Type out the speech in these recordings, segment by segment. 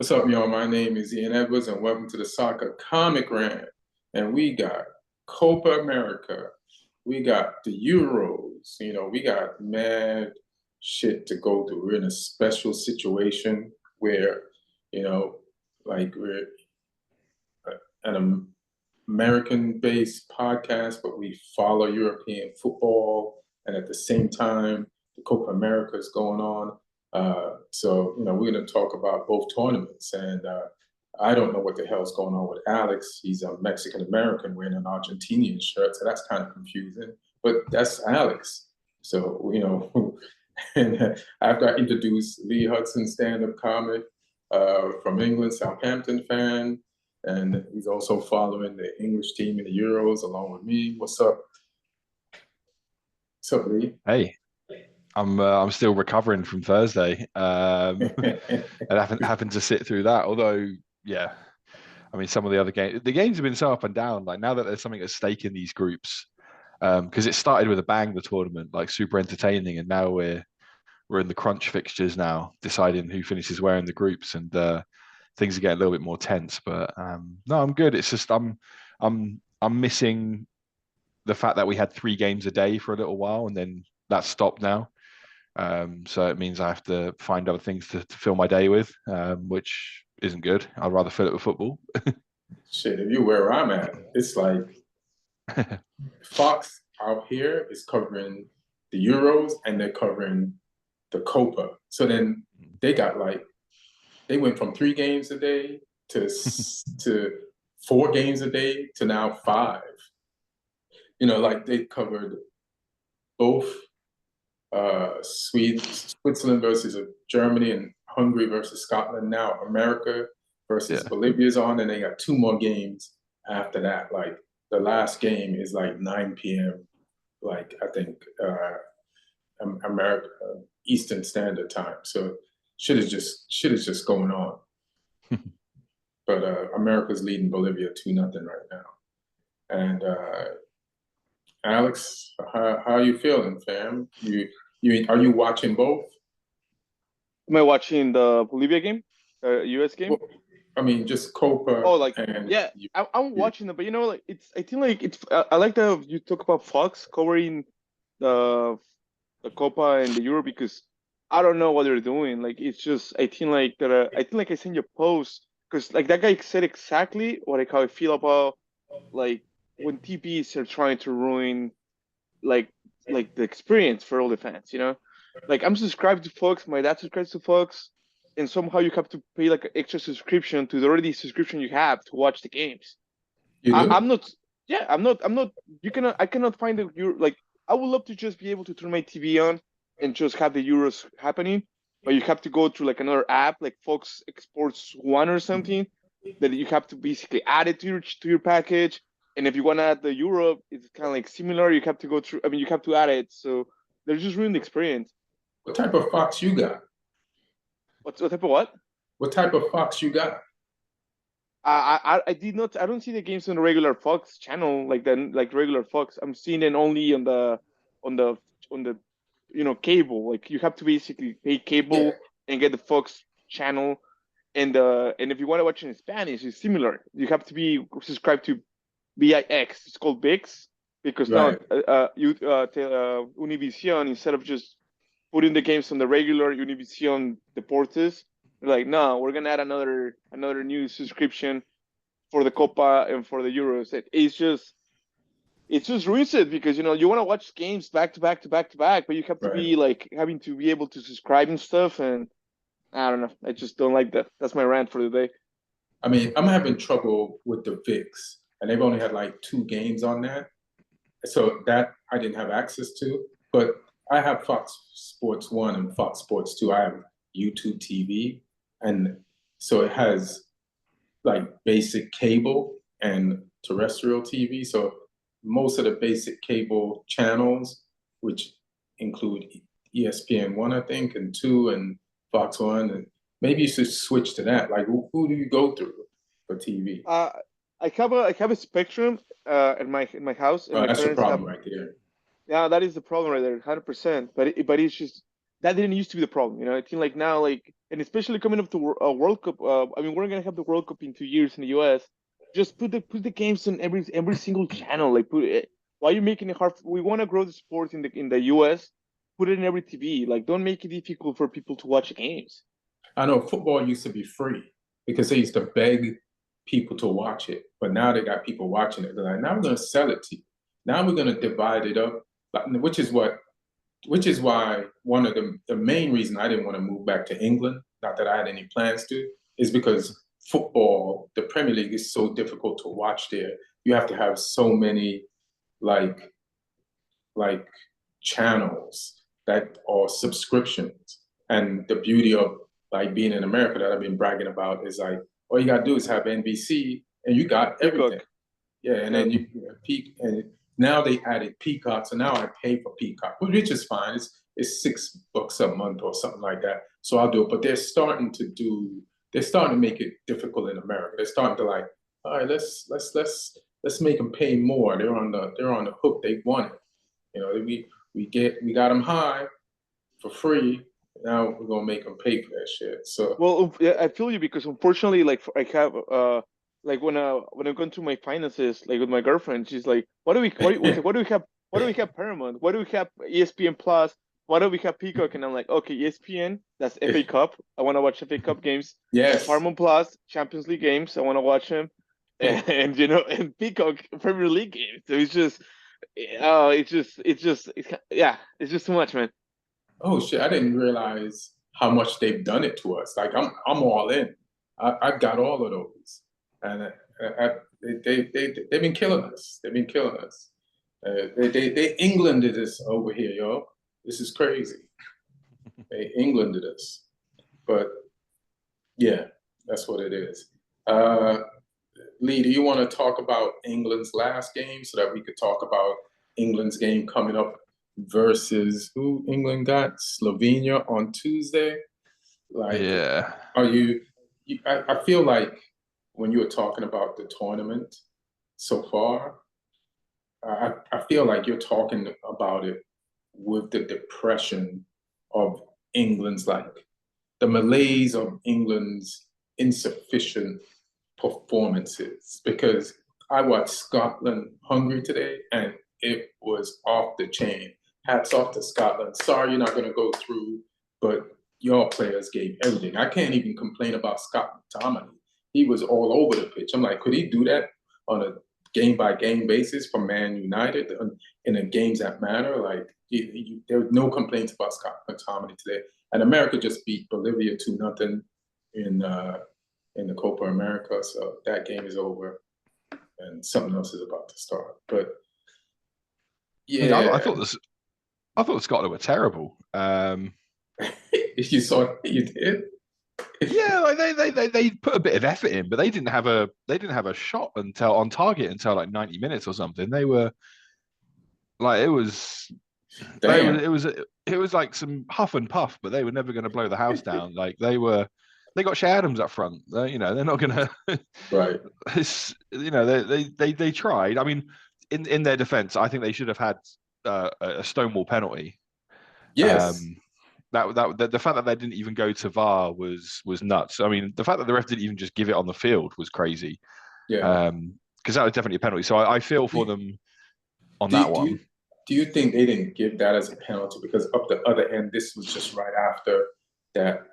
What's up, y'all? My name is Ian Edwards, and welcome to the Soccer Comic Rant. And we got Copa America. We got the Euros. We got mad shit to go through. We're in a special situation where, like we're an American-based podcast, but we follow European football, and at the same time, the Copa America is going on. We're going to talk about both tournaments, and I don't know what the hell's going on with Alex. He's a Mexican American wearing an Argentinian shirt, so that's kind of confusing. But that's Alex. So and after I introduced Lee Hudson, stand-up comic from England, Southampton fan, and he's also following the English team in the Euros along with me. What's up? What's up, Lee? Hey, I'm still recovering from Thursday. And happened to sit through that. Although, yeah, I mean, some of the games have been so up and down. Like now that there's something at stake in these groups, because it started with a bang, the tournament, like super entertaining, and now we're in the crunch fixtures now, deciding who finishes where in the groups, and things are getting a little bit more tense. But no, I'm good. It's just I'm missing the fact that we had 3 games a day for a little while, and then that stopped now. So it means I have to find other things to fill my day with, which isn't good. I'd rather fill it with football. Shit, if you where I'm at, it's like Fox out here is covering the Euros and they're covering the Copa. So then they went from 3 games a day to 4 games a day to now 5. Like they covered both Switzerland versus Germany and Hungary versus Scotland. Now America versus Bolivia is on, and they got 2 more games after that. Like the last game is like 9 p.m. Like I think America Eastern Standard Time. So shit is just going on. But America's leading Bolivia 2-0 right now. And Alex, how are you feeling, fam? Are you watching both? Am I watching the Bolivia game, US game? Well, I mean, just Copa. Oh, like and yeah, I'm watching it, but I think like I like that you talk about Fox covering the Copa and the Euro because I don't know what they're doing. Like it's just I think like I sent you a post because like that guy said exactly how I feel about like when TVs are trying to ruin like the experience for all the fans. Like I'm subscribed to Fox, my dad subscribes to Fox, and somehow you have to pay like an extra subscription to the already subscription you have to watch the games. You do? I'm not. Yeah, I'm not. I cannot find the Euro. Like I would love to just be able to turn my TV on and just have the Euros happening, but you have to go through like another app, like Fox Sports One or something, that you have to basically add it to your package. And if you want to add the Euro, it's kind of like similar. You have to go through. I mean, you have to add it. So they're just ruining the experience. What type of Fox you got? What type of what? What type of Fox you got? I did not. I don't see the games on the regular Fox channel like regular Fox. I'm seeing it only on the cable. Like you have to basically pay cable and get the Fox channel. And if you want to watch it in Spanish, it's similar. You have to be subscribed to VIX. It's called VIX because now Univision, instead of just putting the games on the regular Univision Deportes, they're like, no, we're gonna add another new subscription for the Copa and for the Euros. It's just ruins it because you want to watch games back to back to back to back, but you have to be like having to be able to subscribe and stuff, and I don't know. I just don't like that. That's my rant for the day. I mean, I'm having trouble with the VIX, and they've only had like 2 games on that. So that I didn't have access to, but I have Fox Sports 1 and Fox Sports 2. I have YouTube TV, and so it has like basic cable and terrestrial TV. So most of the basic cable channels, which include ESPN 1, I think, and 2, and Fox 1, and maybe you should switch to that. Like, who do you go through for TV? I have a Spectrum in my house. And my That's the parents problem right there. Yeah, that is the problem right there, 100%. But it's just that didn't used to be the problem. I think like now, like and especially coming up to World Cup. I mean, we're gonna have the World Cup in 2 years in the U.S. Just put the games on every single channel. Like, put it, why are you making it hard? We want to grow the sport in the U.S. Put it in every TV. Like, don't make it difficult for people to watch games. I know football used to be free because they used to beg people to watch it, but now they got people watching it. They're like, now we're going to sell it to you. Now we're going to divide it up, which is why one of the main reason I didn't want to move back to England, not that I had any plans to, is because football, the Premier League is so difficult to watch there. You have to have so many like like channels that are subscriptions. And the beauty of like being in America that I've been bragging about is like all you gotta do is have NBC and you got everything. Yeah, and then you peak and now they added Peacock, so now I pay for Peacock, which is fine. It's $6 a month or something like that. So I'll do it. But they're starting to make it difficult in America. They're starting to like, all right, let's make them pay more. They're on the hook. They want it. You know, we got them high for free. Now we're gonna make them pay for that shit. So well, yeah, I feel you because unfortunately, like I have like when I'm going through my finances, like with my girlfriend, she's like, what do we have Paramount? What do we have ESPN Plus? Why don't we have Peacock? And I'm like, okay, ESPN, that's FA Cup. I want to watch FA Cup games. yes, Paramount Plus, Champions League games. I want to watch them, and and Peacock Premier League games. So it's just too much, man. oh shit, I didn't realize how much they've done it to us. Like I'm all in. I got all of those, and they've been killing us. They've been killing us. They Englanded us over here, yo. This is crazy. They Englanded us, but yeah, that's what it is. Lee, do you want to talk about England's last game so that we could talk about England's game coming up versus who England got? Slovenia on Tuesday. Like, Yeah. are I feel like when you were talking about the tournament so far, I feel like you're talking about it with the depression of England's, like the malaise of England's insufficient performances. Because I watched Scotland Hungary today and it was off the chain. Hats off to Scotland. Sorry you're not going to go through, but your players gave everything. I can't even complain about Scott McTominay. He was all over the pitch. I'm like, could he do that on a game-by-game basis for Man United in the games that matter? Like, there were no complaints about Scott McTominay today. And America just beat Bolivia 2-0 in the Copa America. So that game is over and something else is about to start. But yeah, I thought Scotland were terrible. you saw it, you did. Yeah, like they put a bit of effort in, but they didn't have a shot until on target until like 90 minutes or something. They were like it was like some huff and puff, but they were never going to blow the house down. Like they got Shea Adams up front. They're not going to. Right. They tried. I mean, in their defense, I think they should have had a Stonewall penalty. Yes. The fact that they didn't even go to VAR was nuts. I mean, the fact that the ref didn't even just give it on the field was crazy. Yeah. Because that was definitely a penalty. So I feel for them on that one. Do you think they didn't give that as a penalty because up the other end, this was just right after that?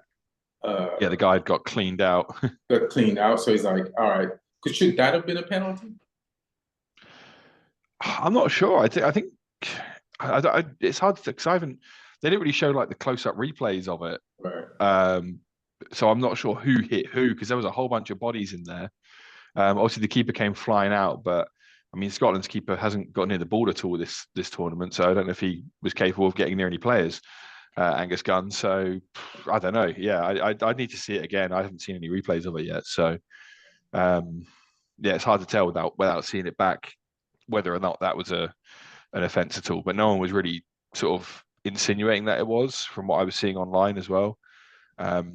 Yeah, the guy got cleaned out. Got cleaned out. So he's like, all right, should that have been a penalty? I'm not sure. I think it's hard to because they didn't really show like the close-up replays of it. Right. So I'm not sure who hit who because there was a whole bunch of bodies in there. Obviously, the keeper came flying out, but I mean, Scotland's keeper hasn't got near the ball at all this tournament, so I don't know if he was capable of getting near any players. Angus Gunn. So I don't know. Yeah, I need to see it again. I haven't seen any replays of it yet. So yeah, it's hard to tell without seeing it back whether or not that was an offence at all. But no one was really sort of insinuating that it was from what I was seeing online as well. But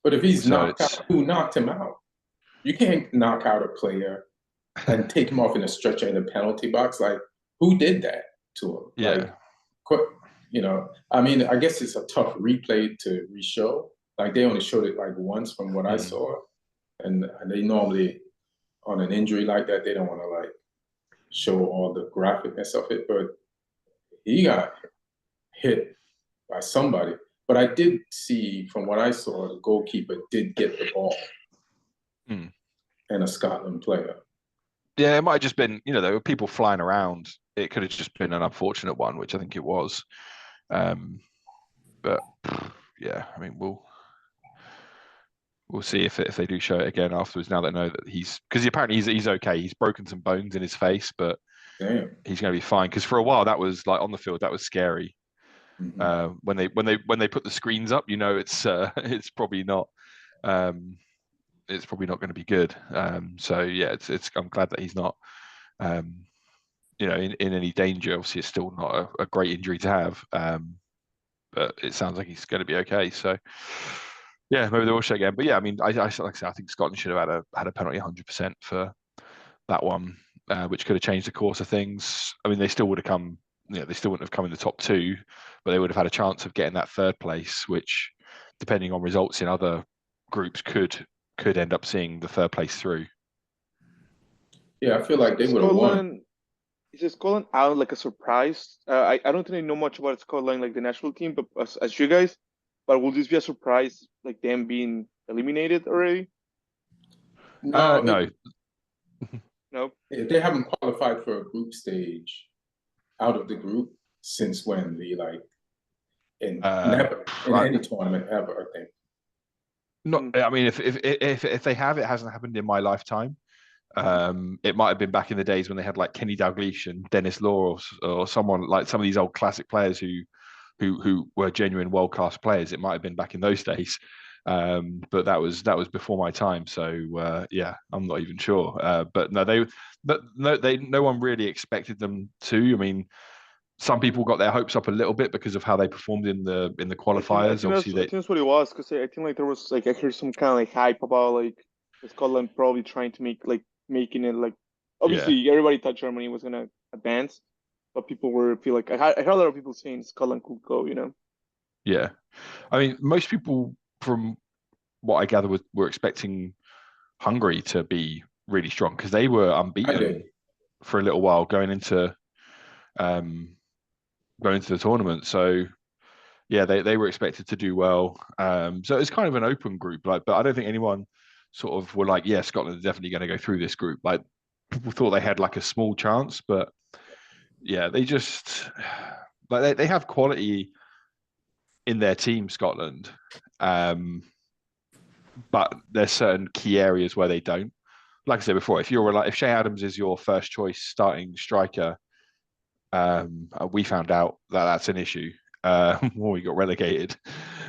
if he's knocked out, who knocked him out? You can't knock out a player and take him off in a stretcher in the penalty box. Like, who did that to him? Yeah. Like, I mean, I guess it's a tough replay to re-show, Like they only showed it like once from what I saw, and they normally on an injury like that they don't want to like show all the graphicness of it, but he got hit by somebody. But I did see from what I saw, the goalkeeper did get the ball, and a Scotland player. Yeah, it might have just been, there were people flying around. It could have just been an unfortunate one, which I think it was. But yeah, I mean, we'll see if they do show it again afterwards. Now they know that because apparently he's okay. He's broken some bones in his face, but Damn. he's going to be fine. Because for a while that was like on the field, that was scary. When they put the screens up, it's probably not. It's probably not going to be good. So yeah, I'm glad that he's not. In any danger. Obviously, it's still not a great injury to have, but it sounds like he's going to be okay. So, yeah, maybe they will show again. But yeah, I mean, like I said, I think Scotland should have had a penalty 100% for that one, which could have changed the course of things. I mean, they still would have come. They still wouldn't have come in the top two, but they would have had a chance of getting that third place, which, depending on results in other groups, could end up seeing the third place through. Yeah, I feel like they would have won. Is Scotland out like a surprise? I don't think I know much about Scotland, like the national team, but as you guys, but will this be a surprise, like them being eliminated already? No, no. No. They haven't qualified for a group stage out of the group since when? Never in any tournament ever, I think. Not. I mean, if they have, it hasn't happened in my lifetime. It might have been back in the days when they had like Kenny Dalglish and Dennis Law or someone like some of these old classic players who were genuine world class players. It might have been back in those days, but that was before my time. So yeah, I'm not even sure. But no one really expected them to. I mean, some people got their hopes up a little bit because of how they performed in the qualifiers. I think that's what it was, because I think like there was like I heard some kind of like hype about like Scotland probably trying to making it like obviously everybody thought Germany was gonna advance, but people feel like I heard a lot of people saying Scotland could go, Yeah, I mean, most people from what I gather were expecting Hungary to be really strong because they were unbeaten for a little while going into the tournament. So yeah, they were expected to do well. So it's kind of an open group, but I don't think anyone sort of were like, yeah, Scotland is definitely going to go through this group. Like people thought they had like a small chance, but yeah, they just like they have quality in their team, Scotland. But there's certain key areas where they don't. Like I said before, if Shea Adams is your first choice starting striker, we found out that that's an issue when we got relegated.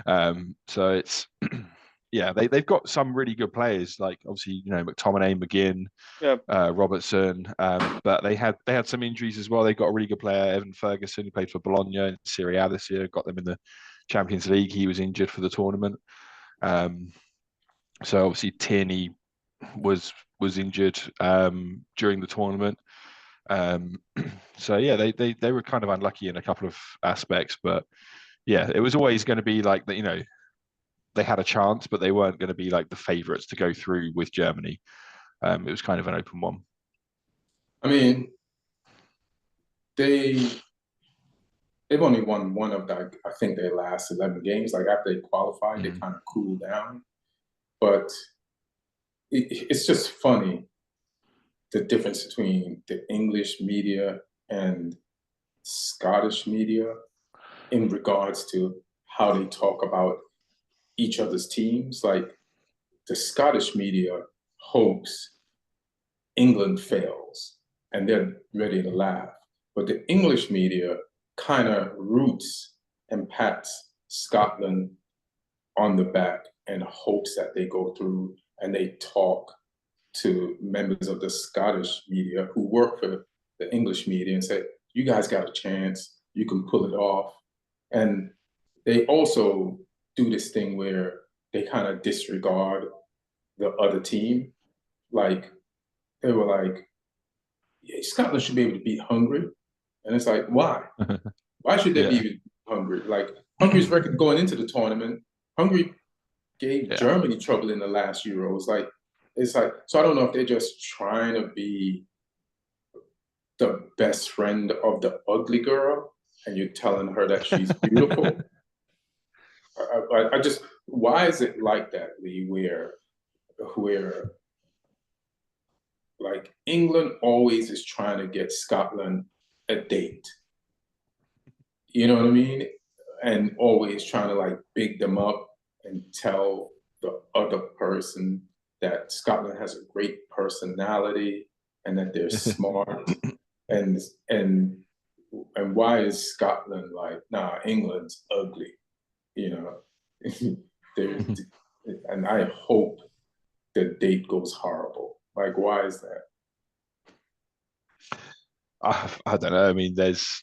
So it's yeah, they've got some really good players, like obviously McTominay, McGinn, Robertson, but they had some injuries as well. They got a really good player, Evan Ferguson, who played for Bologna in Serie A this year, got them in the Champions League. He was injured for the tournament. So obviously Tierney was injured during the tournament. So yeah, they were kind of unlucky in a couple of aspects, but yeah, it was always going to be like that. They had a chance, but they weren't going to be like the favourites to go through with Germany. It was kind of an open one. I mean, they've only won one of I think their last 11 games. Like after they qualified, they kind of cooled down. But it's just funny, the difference between the English media and Scottish media in regards to how they talk about each other's teams. Like the Scottish media hopes England fails and they're ready to laugh. But the English media kind of roots and pats Scotland on the back and hopes that they go through, and they talk to members of the Scottish media who work for the English media and say, you guys got a chance, you can pull it off. And they also do this thing where they kind of disregard the other team. Like, they were like, yeah, Scotland should be able to beat Hungary. And it's like, why? Why should they be hungry? Like, Hungary's record going into the tournament, Hungary gave Yeah. Germany trouble in the last Euros. Like, it's like, so I don't know if they're just trying to be the best friend of the ugly girl and you're telling her that she's beautiful. I just, why is it like that, Lee, where like England always is trying to get Scotland a date? You know what I mean? And always trying to like big them up and tell the other person that Scotland has a great personality and that they're smart. and and and why is Scotland like, nah, England's ugly, you know? And I hope the date goes horrible. Like, why is that? I don't know. I mean, there's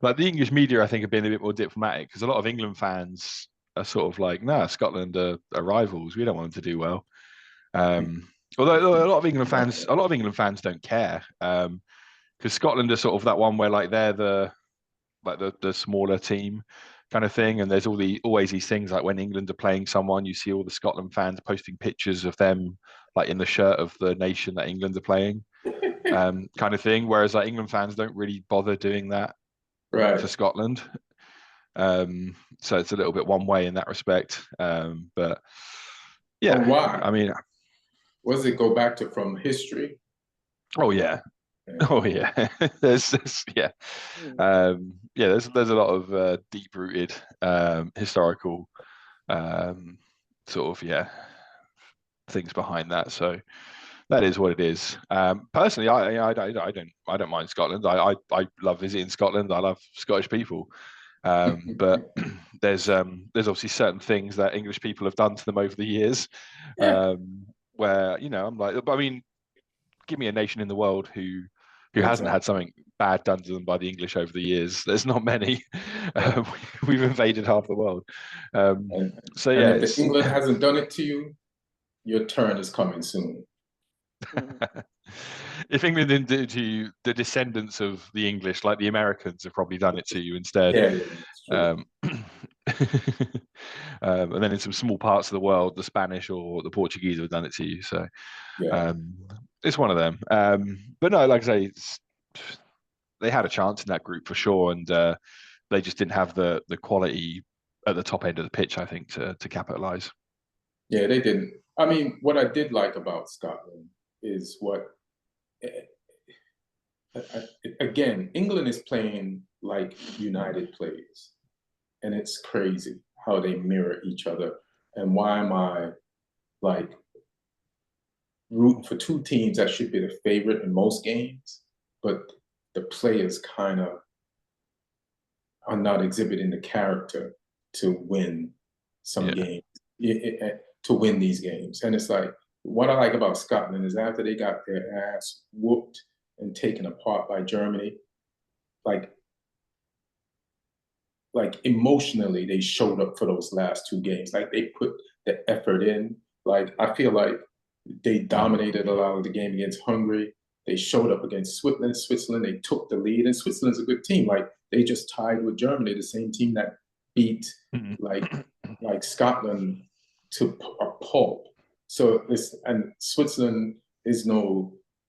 like the English media, I think, have been a bit more diplomatic because a lot of England fans are sort of like, nah, Scotland are rivals. We don't want them to do well. Although a lot of England fans don't care because Scotland are sort of that one where like they're the smaller team kind of thing, and there's always these things like when England are playing someone, you see all the Scotland fans posting pictures of them like in the shirt of the nation that England are playing, kind of thing. Whereas like England fans don't really bother doing that Right. for Scotland. So it's a little bit one way in that respect. But yeah, But why? I mean, what does it go back to from history? oh yeah. Oh yeah, there's yeah, there's a lot of deep rooted historical sort of things behind that. So that is what it is. Personally, I don't mind Scotland. I love visiting Scotland. I love Scottish people. But there's obviously certain things that English people have done to them over the years, where I'm like, I mean, give me a nation in the world who hasn't had something bad done to them by the English over the years. There's not many. We've invaded half the world. So yeah, and if England hasn't done it to you, your turn is coming soon. If England didn't do it to you, the descendants of the English, like the Americans, have probably done it to you instead. Yeah, and then in some small parts of the world, the Spanish or the Portuguese have done it to you. So it's one of them. But no, like I say, they had a chance in that group for sure, and they just didn't have the quality at the top end of the pitch, I think, to capitalize. Yeah, they didn't. I mean, what I did like about Scotland is again, England is playing like United plays, and it's crazy how they mirror each other. And why am I like rooting for two teams that should be the favorite in most games, but the players kind of are not exhibiting the character to win some games, to win these games. And it's like, what I like about Scotland is after they got their ass whooped and taken apart by Germany, like emotionally, they showed up for those last two games. Like they put the effort in. Like I feel like they dominated a lot of the game against Hungary. They showed up against Switzerland. They took the lead, and Switzerland's a good team. Like they just tied with Germany, the same team that beat like Scotland to a pulp. So and Switzerland is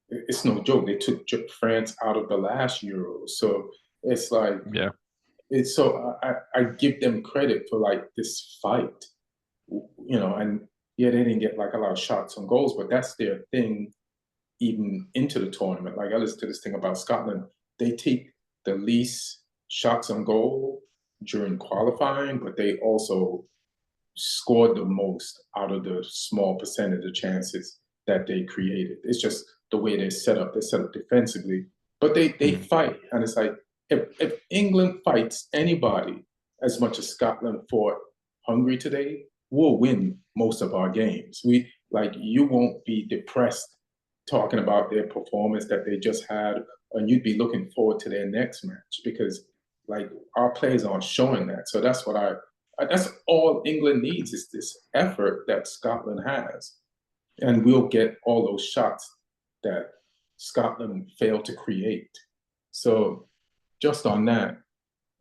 it's no joke. They took France out of the last Euro. So it's like it's so I give them credit for like this fight, and yeah, they didn't get like a lot of shots on goals, but that's their thing even into the tournament. Like I listen to this thing about Scotland, they take the least shots on goal during qualifying, but they also scored the most out of the small percentage of chances that they created. It's just the way they're set up. They're set up defensively, but they fight, and it's like if England fights anybody as much as Scotland fought Hungary today, we'll win most of our games. You won't be depressed talking about their performance that they just had, and you'd be looking forward to their next match because like our players aren't showing that. So that's that's all England needs is this effort that Scotland has, and we'll get all those shots that Scotland failed to create. So just on that,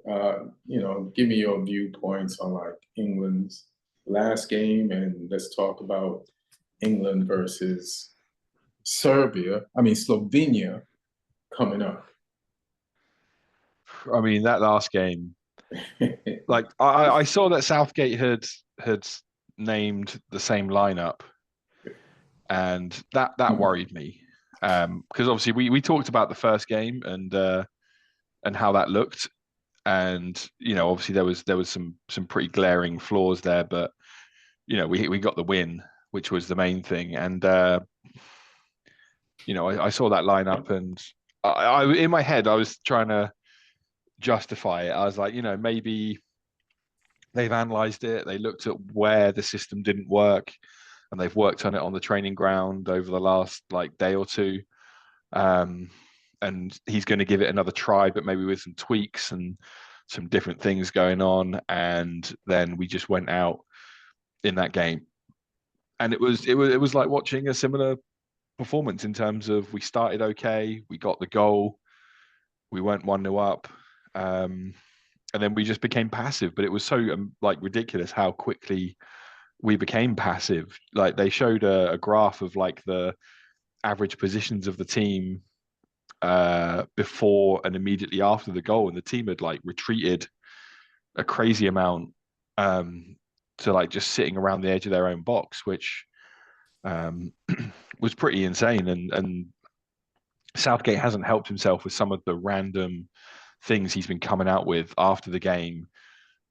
give me your viewpoints on like England's last game, and let's talk about England versus Slovenia coming up. I mean, that last game, like I saw that Southgate had named the same lineup, and that worried me. Because obviously we talked about the first game and how that looked. And obviously there was some pretty glaring flaws there, but we got the win, which was the main thing. And I saw that lineup, and I in my head I was trying to justify it. I was like, maybe they've analyzed it, they looked at where the system didn't work, and they've worked on it on the training ground over the last day or two. And he's going to give it another try, but maybe with some tweaks and some different things going on. And then we just went out in that game, and it was like watching a similar performance in terms of we started okay, we got the goal, we went 1-0 up, and then we just became passive. But it was so ridiculous how quickly we became passive. Like they showed a graph of the average positions of the team before and immediately after the goal, and the team had retreated a crazy amount to just sitting around the edge of their own box, which was pretty insane. And Southgate hasn't helped himself with some of the random things he's been coming out with after the game,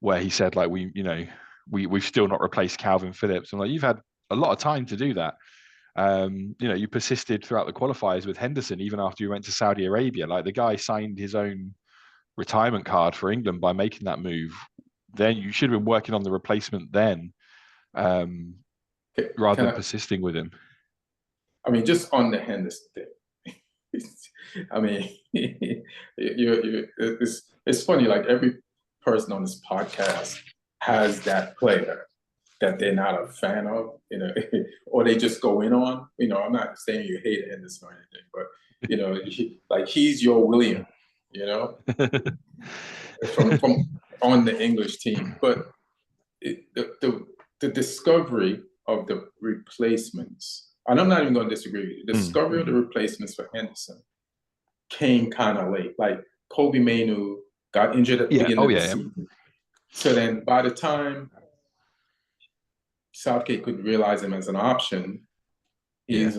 where he said we've still not replaced Calvin Phillips. And you've had a lot of time to do that. You persisted throughout the qualifiers with Henderson, even after you went to Saudi Arabia. The guy signed his own retirement card for England by making that move. Then you should have been working on the replacement then, rather than persisting with him. I mean, just on the Henderson thing. I mean, it's funny. Every person on this podcast has that player that they're not a fan of, or they just go in on. I'm not saying you hate Henderson or anything, but he's your William, from on the English team. But the discovery of the replacements, and I'm not even going to disagree with you. The discovery of the replacements for Henderson came kind of late. Kobe Mainoo got injured at the beginning of the season. So then by the time Southgate could realize him as an option, he's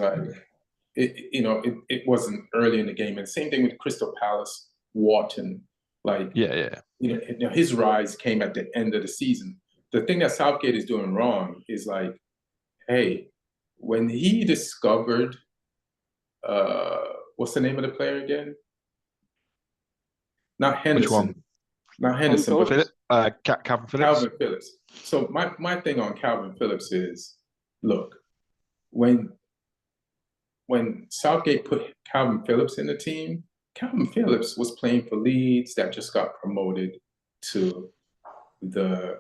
it wasn't early in the game. And same thing with Crystal Palace, Wharton. His rise came at the end of the season. The thing that Southgate is doing wrong is hey, when he discovered, what's the name of the player again? Not Henderson. Which one? Not Henderson, but Calvin Phillips. Calvin Phillips. So my thing on Calvin Phillips is, look, when Southgate put Calvin Phillips in the team, Calvin Phillips was playing for Leeds that just got promoted from the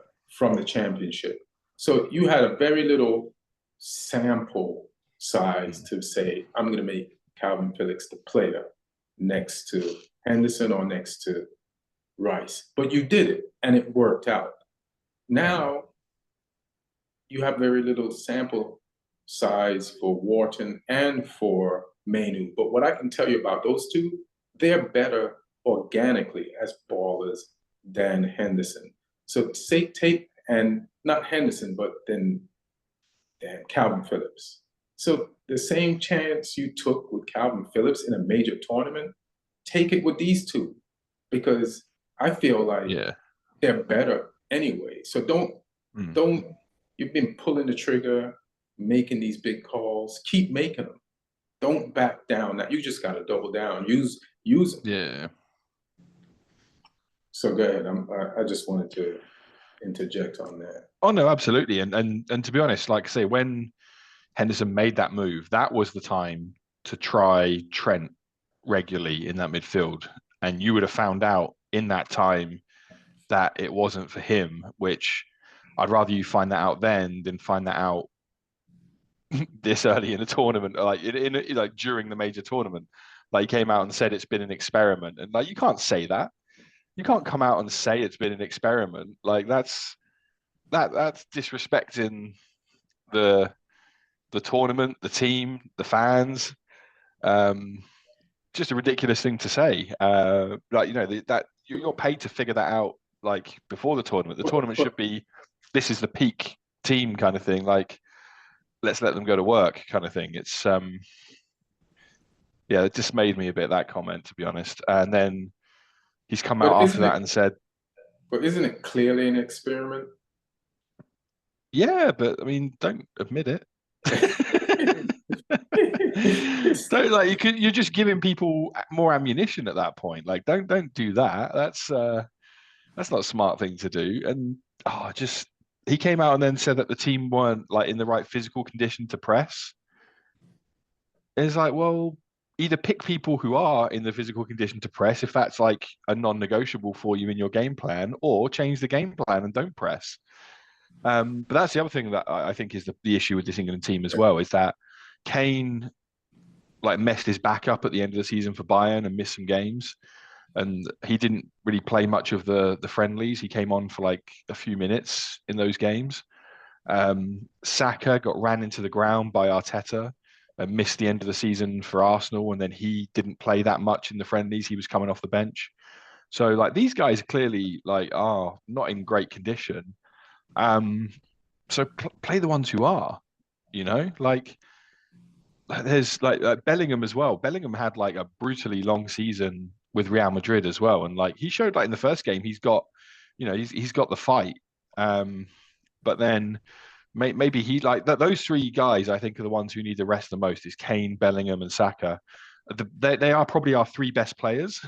championship. So you had a very little sample size to say, I'm going to make Calvin Phillips the player next to Henderson or next to Rice. But you did it, and it worked out. Now you have very little sample size for Wharton and for Mainoo. But what I can tell you about those two, they're better organically as ballers than Henderson. So take and not Henderson, but then Calvin Phillips. So the same chance you took with Calvin Phillips in a major tournament, take it with these two, because I feel they're better anyway. So don't you've been pulling the trigger, making these big calls, keep making them. Don't back down. Now you just got to double down. Use them. Yeah. So go ahead. I just wanted to interject on that. Oh no, absolutely. And to be honest, like I say, when Henderson made that move, that was the time to try Trent regularly in that midfield. And you would have found out in that time that it wasn't for him, which I'd rather you find that out then than find that out this early in the tournament, like during the major tournament. He came out and said it's been an experiment, and you can't say that. You can't come out and say it's been an experiment. That's that's disrespecting the tournament, the team, the fans. Just a ridiculous thing to say. Like, you know, that you're paid to figure that out like before the tournament. The tournament should be, this is the peak team kind of thing. Like, let's let them go to work kind of thing. It's yeah, it just made me a bit that comment, to be honest. And then he's come out after that and said, but isn't it clearly an experiment? yeah, but I mean, don't admit it. Don't, like, you're just giving people more ammunition at that point. Like, don't do that. That's not a smart thing to do. And just he came out and then said that the team weren't like in the right physical condition to press. It's like, well, either pick people who are in the physical condition to press if that's like a non-negotiable for you in your game plan, or change the game plan and don't press. But that's the other thing that I think is the issue with this England team as well, is that Kane like messed his back up at the end of the season for Bayern and missed some games, and he didn't really play much of the friendlies. He came on for like a few minutes in those games. Saka got ran into the ground by Arteta and missed the end of the season for Arsenal, and then he didn't play that much in the friendlies. He was coming off the bench. So like these guys clearly like are not in great condition. So play the ones who are, you know, like there's like Bellingham as well. Bellingham had like a brutally long season with Real Madrid as well, and like he showed like in the first game he's got, you know, he's got the fight. But then maybe he like those three guys I think are the ones who need the rest the most, is Kane, Bellingham, and Saka. They are probably our three best players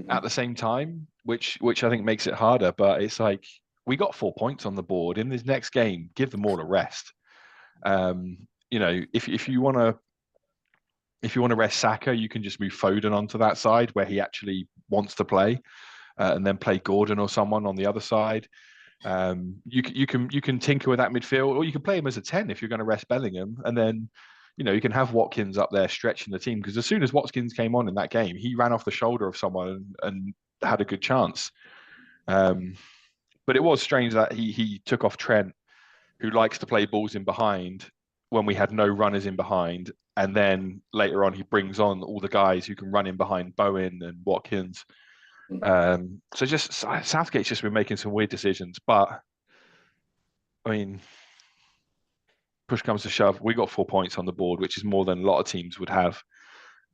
at the same time, which I think makes it harder. But it's like we got 4 points on the board in this next game. Give them all a rest. You know, if you want to rest Saka, you can just move Foden onto that side where he actually wants to play, and then play Gordon or someone on the other side. You can tinker with that midfield, or you can play him as a 10 if you're going to rest Bellingham, and then you know you can have Watkins up there stretching the team, because as soon as Watkins came on in that game, he ran off the shoulder of someone and had a good chance. But it was strange that he took off Trent, who likes to play balls in behind, when we had no runners in behind. And then later on, he brings on all the guys who can run in behind Bowen and Watkins. So just Southgate's just been making some weird decisions. But I mean, push comes to shove, we got 4 points on the board, which is more than a lot of teams would have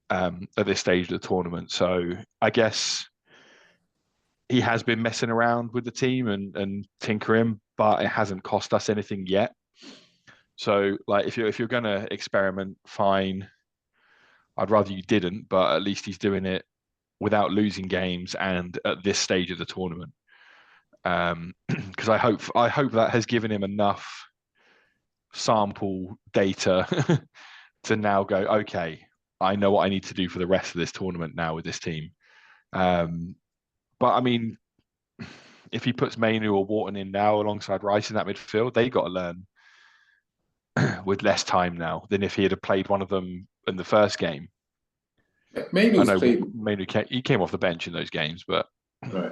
at this stage of the tournament. So I guess he has been messing around with the team and tinkering, but it hasn't cost us anything yet. So like if you're gonna experiment, fine. I'd rather you didn't, but at least he's doing it without losing games and at this stage of the tournament. Because I hope that has given him enough sample data to now go, okay, I know what I need to do for the rest of this tournament now with this team. But I mean, if he puts Mainoo or Wharton in now alongside Rice in that midfield, they got to learn with less time now than if he had played one of them in the first game. Mainoo's played. Mainoo he came off the bench in those games, but right.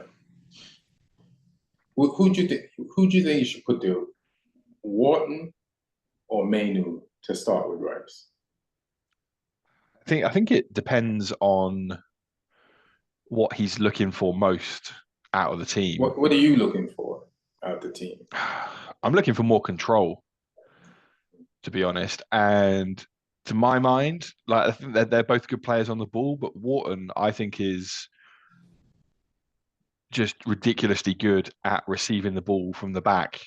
Who do you think you should put there, Wharton or Mainoo to start with Rice? I think it depends on what he's looking for most out of the team. What are you looking for out of the team? I'm looking for more control, to be honest. And to my mind, like I think they're both good players on the ball, but Wharton, I think, is just ridiculously good at receiving the ball from the back,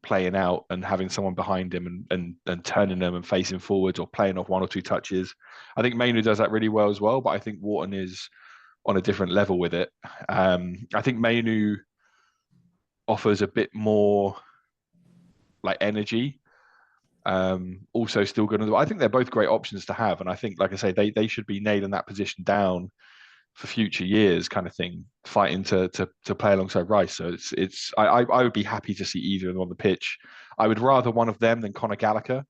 playing out and having someone behind him and turning them and facing forwards or playing off one or two touches. I think Mainoo does that really well as well, but I think Wharton is on a different level with it. I think Mainoo offers a bit more like energy. Also still good. I think they're both great options to have. And I think, like I say, they should be nailing that position down for future years, kind of thing, fighting to play alongside Rice. So I would be happy to see either of them on the pitch. I would rather one of them than Conor Gallagher.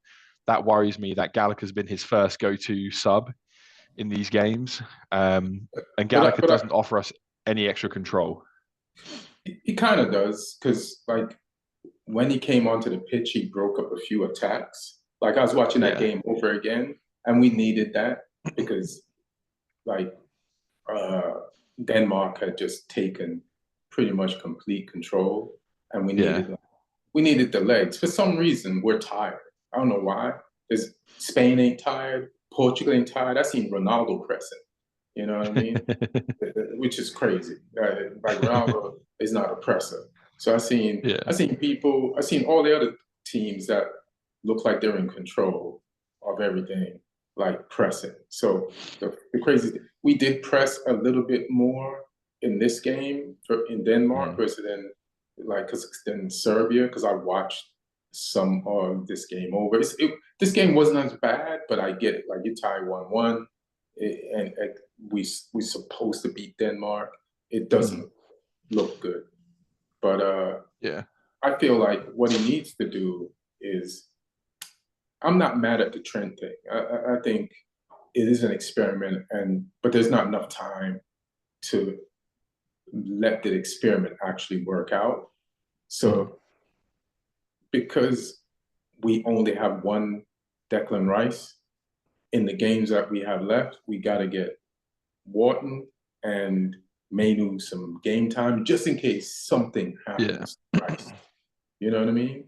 That worries me that Gallagher's been his first go-to sub in these games. And Gallagher doesn't offer us any extra control. He kind of does, because like when he came onto the pitch, he broke up a few attacks. Like I was watching that game over again, and we needed that because like Denmark had just taken pretty much complete control, and we needed the legs. For some reason, we're tired. I don't know why. Is Spain ain't tired, Portugal ain't tired. I seen Ronaldo pressing. You know what I mean? Which is crazy. Like Ronaldo is not a presser. So I seen all the other teams that look like they're in control of everything, like pressing. So the crazy thing, we did press a little bit more in this game in Denmark versus in Serbia, because I watched some of this game over. This game wasn't as bad, but I get it. Like you tie 1-1, and we're supposed to beat Denmark. It doesn't look good. But I feel like what he needs to do is, I'm not mad at the Trent thing. I think it is an experiment, but there's not enough time to let the experiment actually work out. So because we only have one Declan Rice in the games that we have left, we got to get Wharton and Mainoo some game time just in case something happens to Rice. You know what I mean?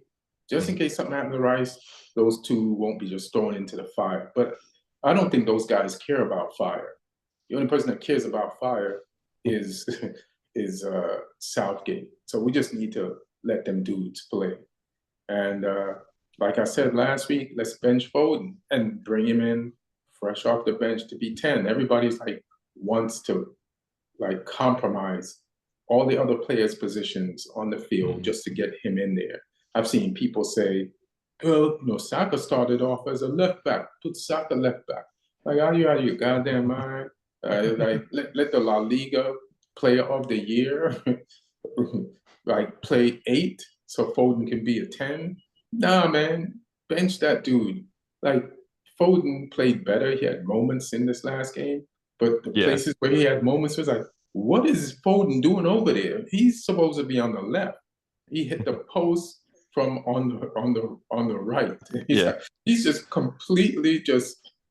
Just in case something happens to Rice, those two won't be just thrown into the fire. But I don't think those guys care about fire. The only person that cares about fire is Southgate. So we just need to let them dudes play. And like I said last week, let's bench Foden and bring him in fresh off the bench to be 10. Everybody's like wants to like compromise all the other players' positions on the field just to get him in there. I've seen people say, well, Saka started off as a left back. Put Saka left back. Like, are you out of your goddamn mind? Like, let the La Liga player of the year like play 8 so Foden can be a 10? Nah, man, bench that dude. Like, Foden played better. He had moments in this last game, but the places where he had moments was like, what is Foden doing over there? He's supposed to be on the left. He hit the post from on the right. He's just completely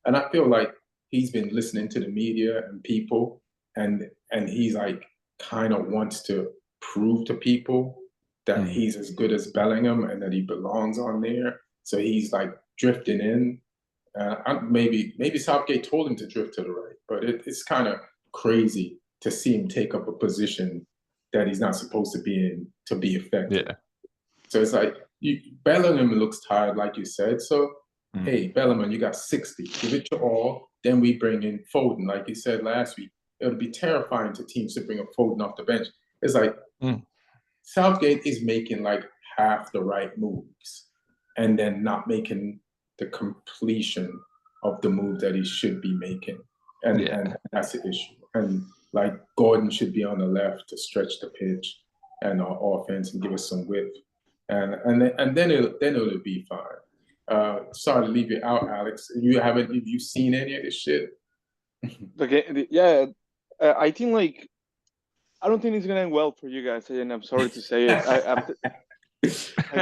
and I feel like he's been listening to the media and people, and he's like kind of wants to prove to people that he's as good as Bellingham and that he belongs on there. So he's like drifting in. Maybe Southgate told him to drift to the right, but it's kind of crazy to see him take up a position that he's not supposed to be in to be effective. So it's like Bellingham looks tired, like you said. So hey, Bellingham, you got 60. Give it your all. Then we bring in Foden, like you said last week. It would be terrifying to teams to bring a Foden off the bench. It's like Southgate is making like half the right moves and then not making the completion of the move that he should be making. And that's the issue. And like Gordon should be on the left to stretch the pitch and our offense and give us some width. And then it'll be fine. Sorry to leave you out, Alex. Have you seen any of this shit? Okay, I think like I don't think it's gonna end well for you guys, and I'm sorry to say it. I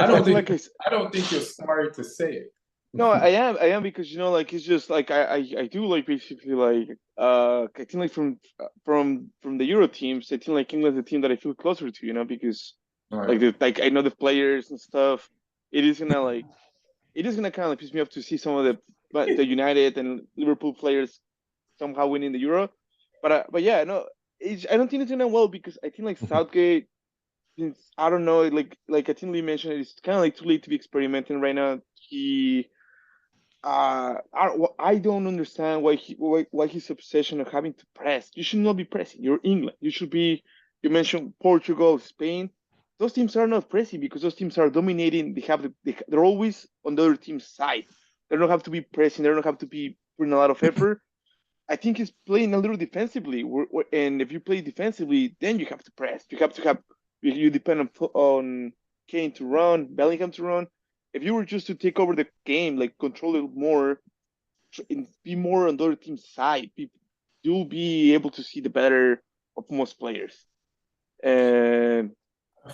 don't think you're sorry to say it. No, I am because like it's just like I do like basically like I think like from the Euro teams, I think like England's the team that I feel closer to, because like I know the players and stuff. It is gonna kind of like piss me off to see some of the United and Liverpool players somehow winning the Euro, but yeah, no, I don't think it's gonna end well because I think like Southgate, since I don't know, like I think Lee mentioned, it's kind of like too late to be experimenting right now. I don't understand why his obsession of having to press. You should not be pressing. You're England. You should be. You mentioned Portugal, Spain. Those teams are not pressing because those teams are dominating. They're always on the other team's side. They don't have to be pressing. They don't have to be putting a lot of effort. I think he's playing a little defensively. And if you play defensively, then you have to press. You have to have. You depend on Kane to run, Bellingham to run. If you were just to take over the game, like control it more, and be more on the other team's side, you'll be able to see the better of most players. And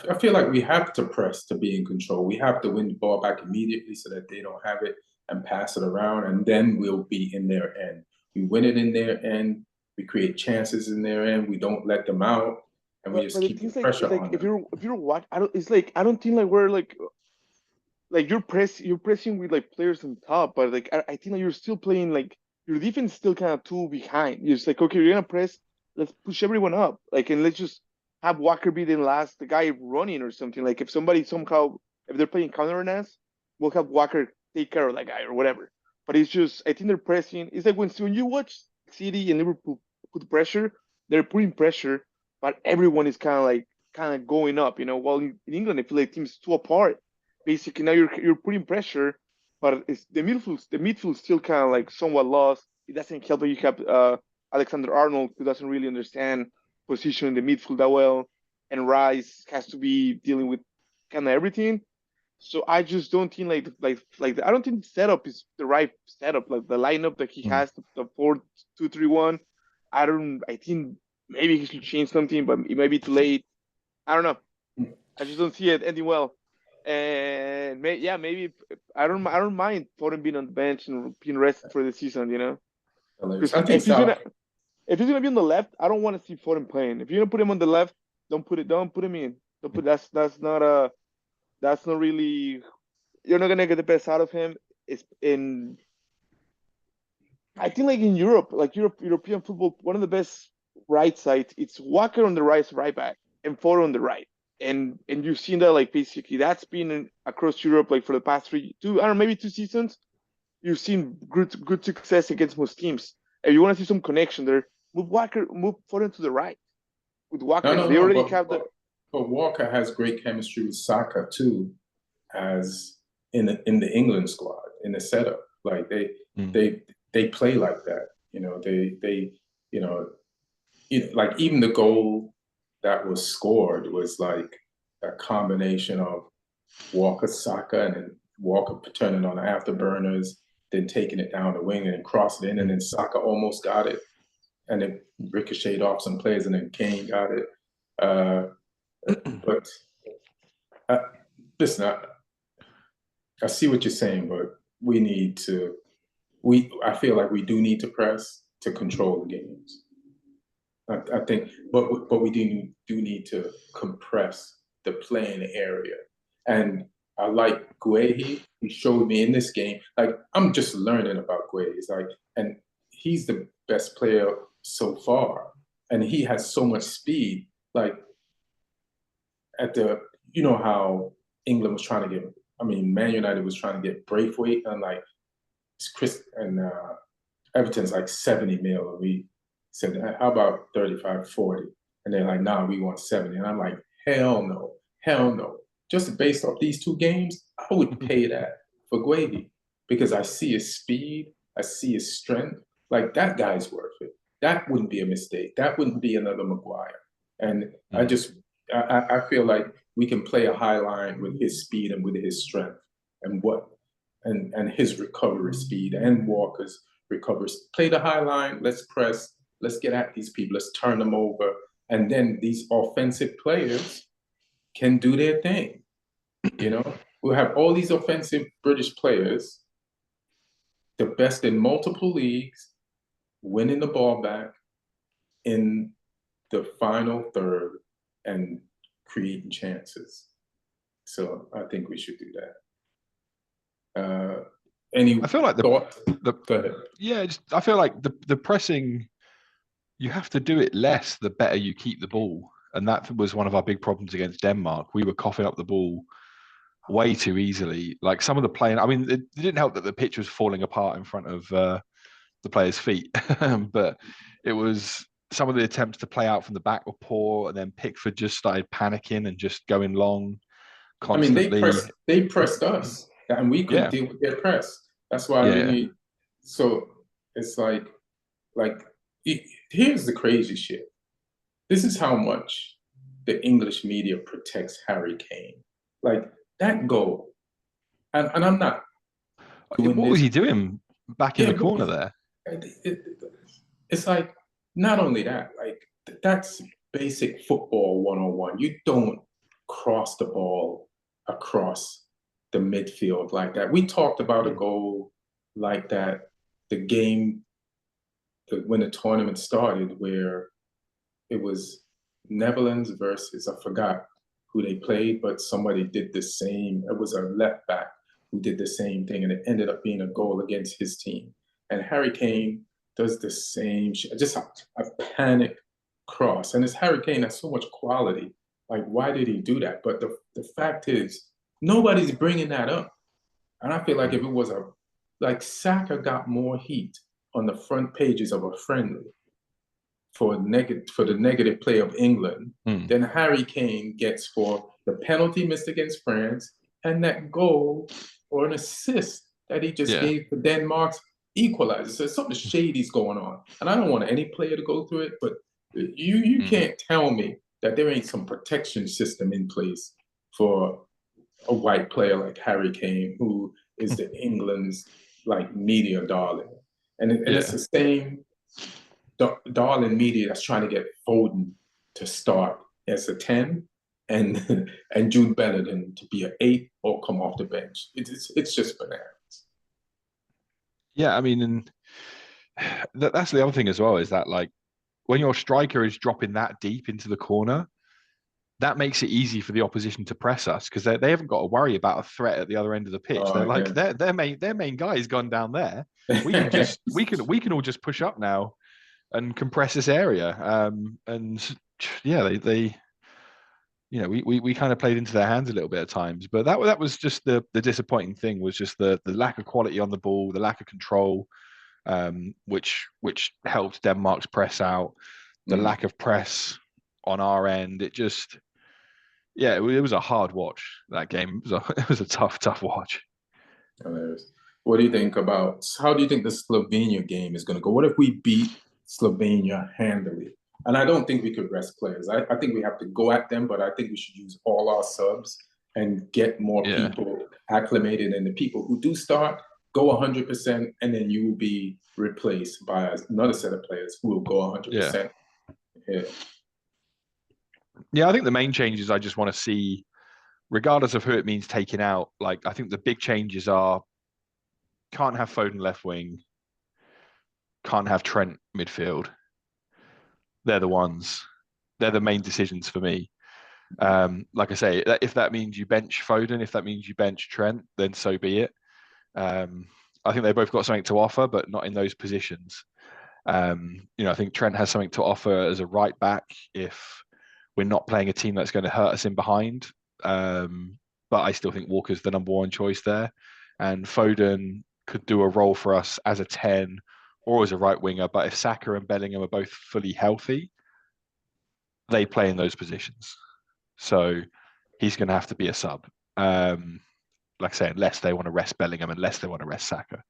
I feel like we have to press to be in control. We have to win the ball back immediately so that they don't have it and pass it around, and then we'll be in their end. We win it in their end. We create chances in their end. We don't let them out, and we But just the keep the thing's like pressure it's like on them. if you're watch, I don't. It's like I don't think like we're like you're pressing with like players on top, but like I think like you're still playing like your defense is still kind of too behind. You're just like, okay, you're gonna press, let's push everyone up, like, and let's just have Walker be the last the guy running or something. Like if somebody somehow if they're playing counter on us, we'll have Walker take care of that guy or whatever. But it's just I think they're pressing. It's like when you watch City and Liverpool put pressure, they're putting pressure, but everyone is kind of going up. While in England, I feel like teams too apart basically now you're putting pressure, but it's the midfield still kind of like somewhat lost. It doesn't help that you have Alexander Arnold who doesn't really understand position in the midfield that well, and Rice has to be dealing with kind of everything. So I just don't think I don't think the setup is the right setup. Like the lineup that he Mm. has, the 4-2-3-1. I think maybe he should change something, but it might be too late. I don't know. I just don't see it ending well. And yeah, maybe I don't mind Foden being on the bench and being rested for the season. Hilarious. Because I think South. if he's gonna be on the left, I don't want to see Foden playing. If you're gonna put him on the left, don't put him in. Don't put that's not really you're not gonna get the best out of him. It's in I think like in Europe, like European football, one of the best right sides, it's Walker on the right back, and Foden on the right. And you've seen that like basically that's been across Europe like for the past I don't know, maybe 2 seasons. You've seen good success against most teams. If you want to see some connection there, move Foden to the right with No, Walker. no, They no. already have the But Walker has great chemistry with Saka too, as in the England squad in the setup. Like Mm. they play like that. They you know like even the goal that was scored was like a combination of Walker, Saka, and then Walker turning on the afterburners, then taking it down the wing and crossing it in, and then Saka almost got it, and then ricocheted off some players, and then Kane got it. Uh, but uh, listen, I see what you're saying, but we need to. I feel like we do need to press to control the games. I think, but we do need to compress the playing area. And I like Guehi. He showed me in this game. Like I'm just learning about Guehi. It's like, and he's the best player so far, and he has so much speed. Like at the, how England was trying to get. I mean, Man United was trying to get Braithwaite, and like Chris and Everton's like 70 mil, and we said, how about 35, 40? And they're like, nah, we want 70. And I'm like, hell no, hell no. Just based off these two games, I would pay that for Guehi because I see his speed, I see his strength. Like that guy's worth it. That wouldn't be a mistake. That wouldn't be another Maguire. And Mm. I feel like we can play a high line with his speed and with his strength and his recovery speed and Walker's recovers. Play the high line. Let's press. Let's get at these people. Let's turn them over. And then these offensive players can do their thing. We'll have all these offensive British players, the best in multiple leagues, winning the ball back in the final third and creating chances. So I think we should do that. Any I feel like thought? Go ahead. I feel like the pressing, you have to do it less the better you keep the ball. And that was one of our big problems against Denmark. We were coughing up the ball way too easily. Like some of the playing, I mean, it didn't help that the pitch was falling apart in front of the players' feet, but it was some of the attempts to play out from the back were poor, and then Pickford just started panicking and just going long I mean, they constantly. pressed us, and we couldn't Yeah, deal with their press. That's why we yeah. need. So it's like here's the crazy shit. This is how much the English media protects Harry Kane. Like that goal, and I'm not doing What was this. he doing back in Yeah, the but corner there? it's like not only that, like that's basic football 101. You don't cross the ball across the midfield like that. We talked about a goal like that when the tournament started, where it was Netherlands versus, I forgot who they played, but somebody did the same. It was a left back who did the same thing, and it ended up being a goal against his team. And Harry Kane does the same, just a panic cross. And it's Harry Kane has so much quality. Like, why did he do that? But the fact is, nobody's bringing that up. And I feel like if it was like Saka got more heat on the front pages of a friendly for the negative play of England than Harry Kane gets for the penalty missed against France and that goal or an assist that he just gave for Denmark's equalizer. So something shady's going on. And I don't want any player to go through it, but you can't tell me that there ain't some protection system in place for a white player like Harry Kane, who is the England's like media darling. And it's the same darling media that's trying to get Foden to start as a 10 and Jude Bellingham to be an 8 or come off the bench. It's just bananas. Yeah, I mean, and that's the other thing as well, is that like when your striker is dropping that deep into the corner, that makes it easy for the opposition to press us, because they haven't got to worry about a threat at the other end of the pitch. They're like their main guy has gone down there. We can all just push up now and compress this area. And yeah, they we kind of played into their hands a little bit at times. But that was just the disappointing thing, was just the lack of quality on the ball, the lack of control, which helped Denmark's press out, the lack of press on our end. It just, it was a hard watch, that game. It was a tough watch. What do you think about, how do you think the Slovenia game is going to go? What if we beat Slovenia handily? And I don't think we could rest players. I think we have to go at them, but I think we should use all our subs and get more people acclimated. And the people who do start, go 100%, and then you will be replaced by another set of players who will go 100%. Yeah, I think the main changes I just want to see, regardless of who it means taking out, like I think the big changes are, can't have Foden left wing, can't have Trent midfield. They're the ones. They're the main decisions for me. Like I say, if that means you bench Foden, if that means you bench Trent, then so be it. I think they both got something to offer, but not in those positions. I think Trent has something to offer as a right back if we're not playing a team that's going to hurt us in behind. But I still think Walker's the number one choice there. And Foden could do a role for us as a 10 or as a right winger. But if Saka and Bellingham are both fully healthy, they play in those positions. So he's going to have to be a sub. Like I say, unless they want to rest Bellingham, unless they want to rest Saka.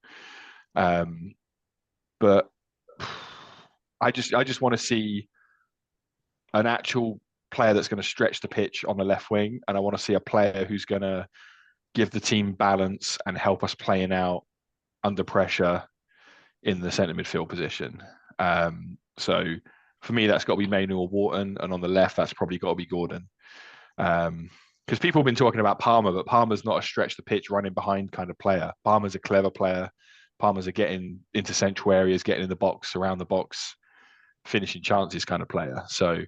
But I just want to see an actual player that's going to stretch the pitch on the left wing, and I want to see a player who's going to give the team balance and help us playing out under pressure in the centre midfield position. So for me, that's got to be Mainoo or Wharton, and on the left, that's probably got to be Gordon. Because people have been talking about Palmer, but Palmer's not a stretch the pitch, running behind kind of player. Palmer's a clever player. Palmer's a getting into central areas, getting in the box, around the box, finishing chances kind of player. So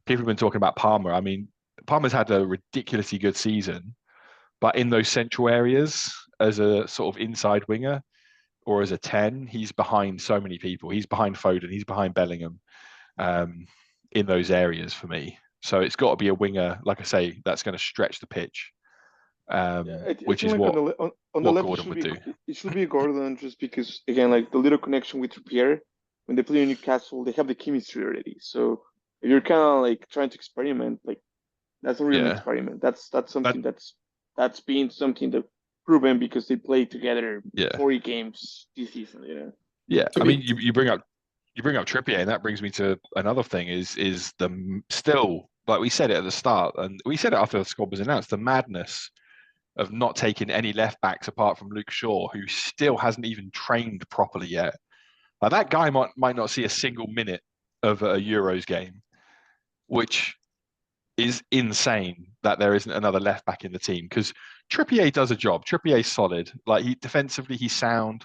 people have been talking about Palmer. I mean, Palmer's had a ridiculously good season, but in those central areas, as a sort of inside winger or as a 10, he's behind so many people. He's behind Foden, he's behind Bellingham in those areas for me. So it's got to be a winger, like I say, that's going to stretch the pitch, which is like what on the left Gordon would do. It should be Gordon, just because, again, like the little connection with Trippier, when they play in Newcastle, they have the chemistry already. So if you're kind of like trying to experiment, like that's not really an experiment. That's something that's been something that proven because they played together 40 games this season. Yeah, I mean, you bring up Trippier, and that brings me to another thing: is the still, like we said it at the start, and we said it after the squad was announced, the madness of not taking any left backs apart from Luke Shaw, who still hasn't even trained properly yet. Like that guy might not see a single minute of a Euros game, which is insane that there isn't another left back in the team because Trippier does a job. Trippier's solid. Like he defensively, he's sound,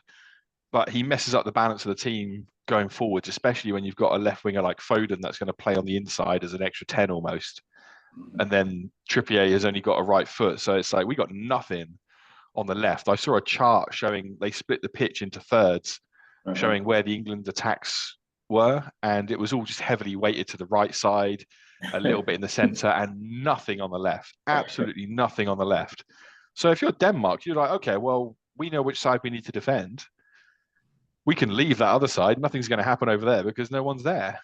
but he messes up the balance of the team going forwards, especially when you've got a left winger like Foden that's going to play on the inside as an extra 10 almost. And then Trippier has only got a right foot. So it's like we got nothing on the left. I saw a chart showing they split the pitch into thirds, showing where the England attacks were. And it was all just heavily weighted to the right side, a little bit in the centre, and nothing on the left. Absolutely nothing on the left. So if you're Denmark, you're like, okay, well, we know which side we need to defend. We can leave that other side. Nothing's going to happen over there because no one's there.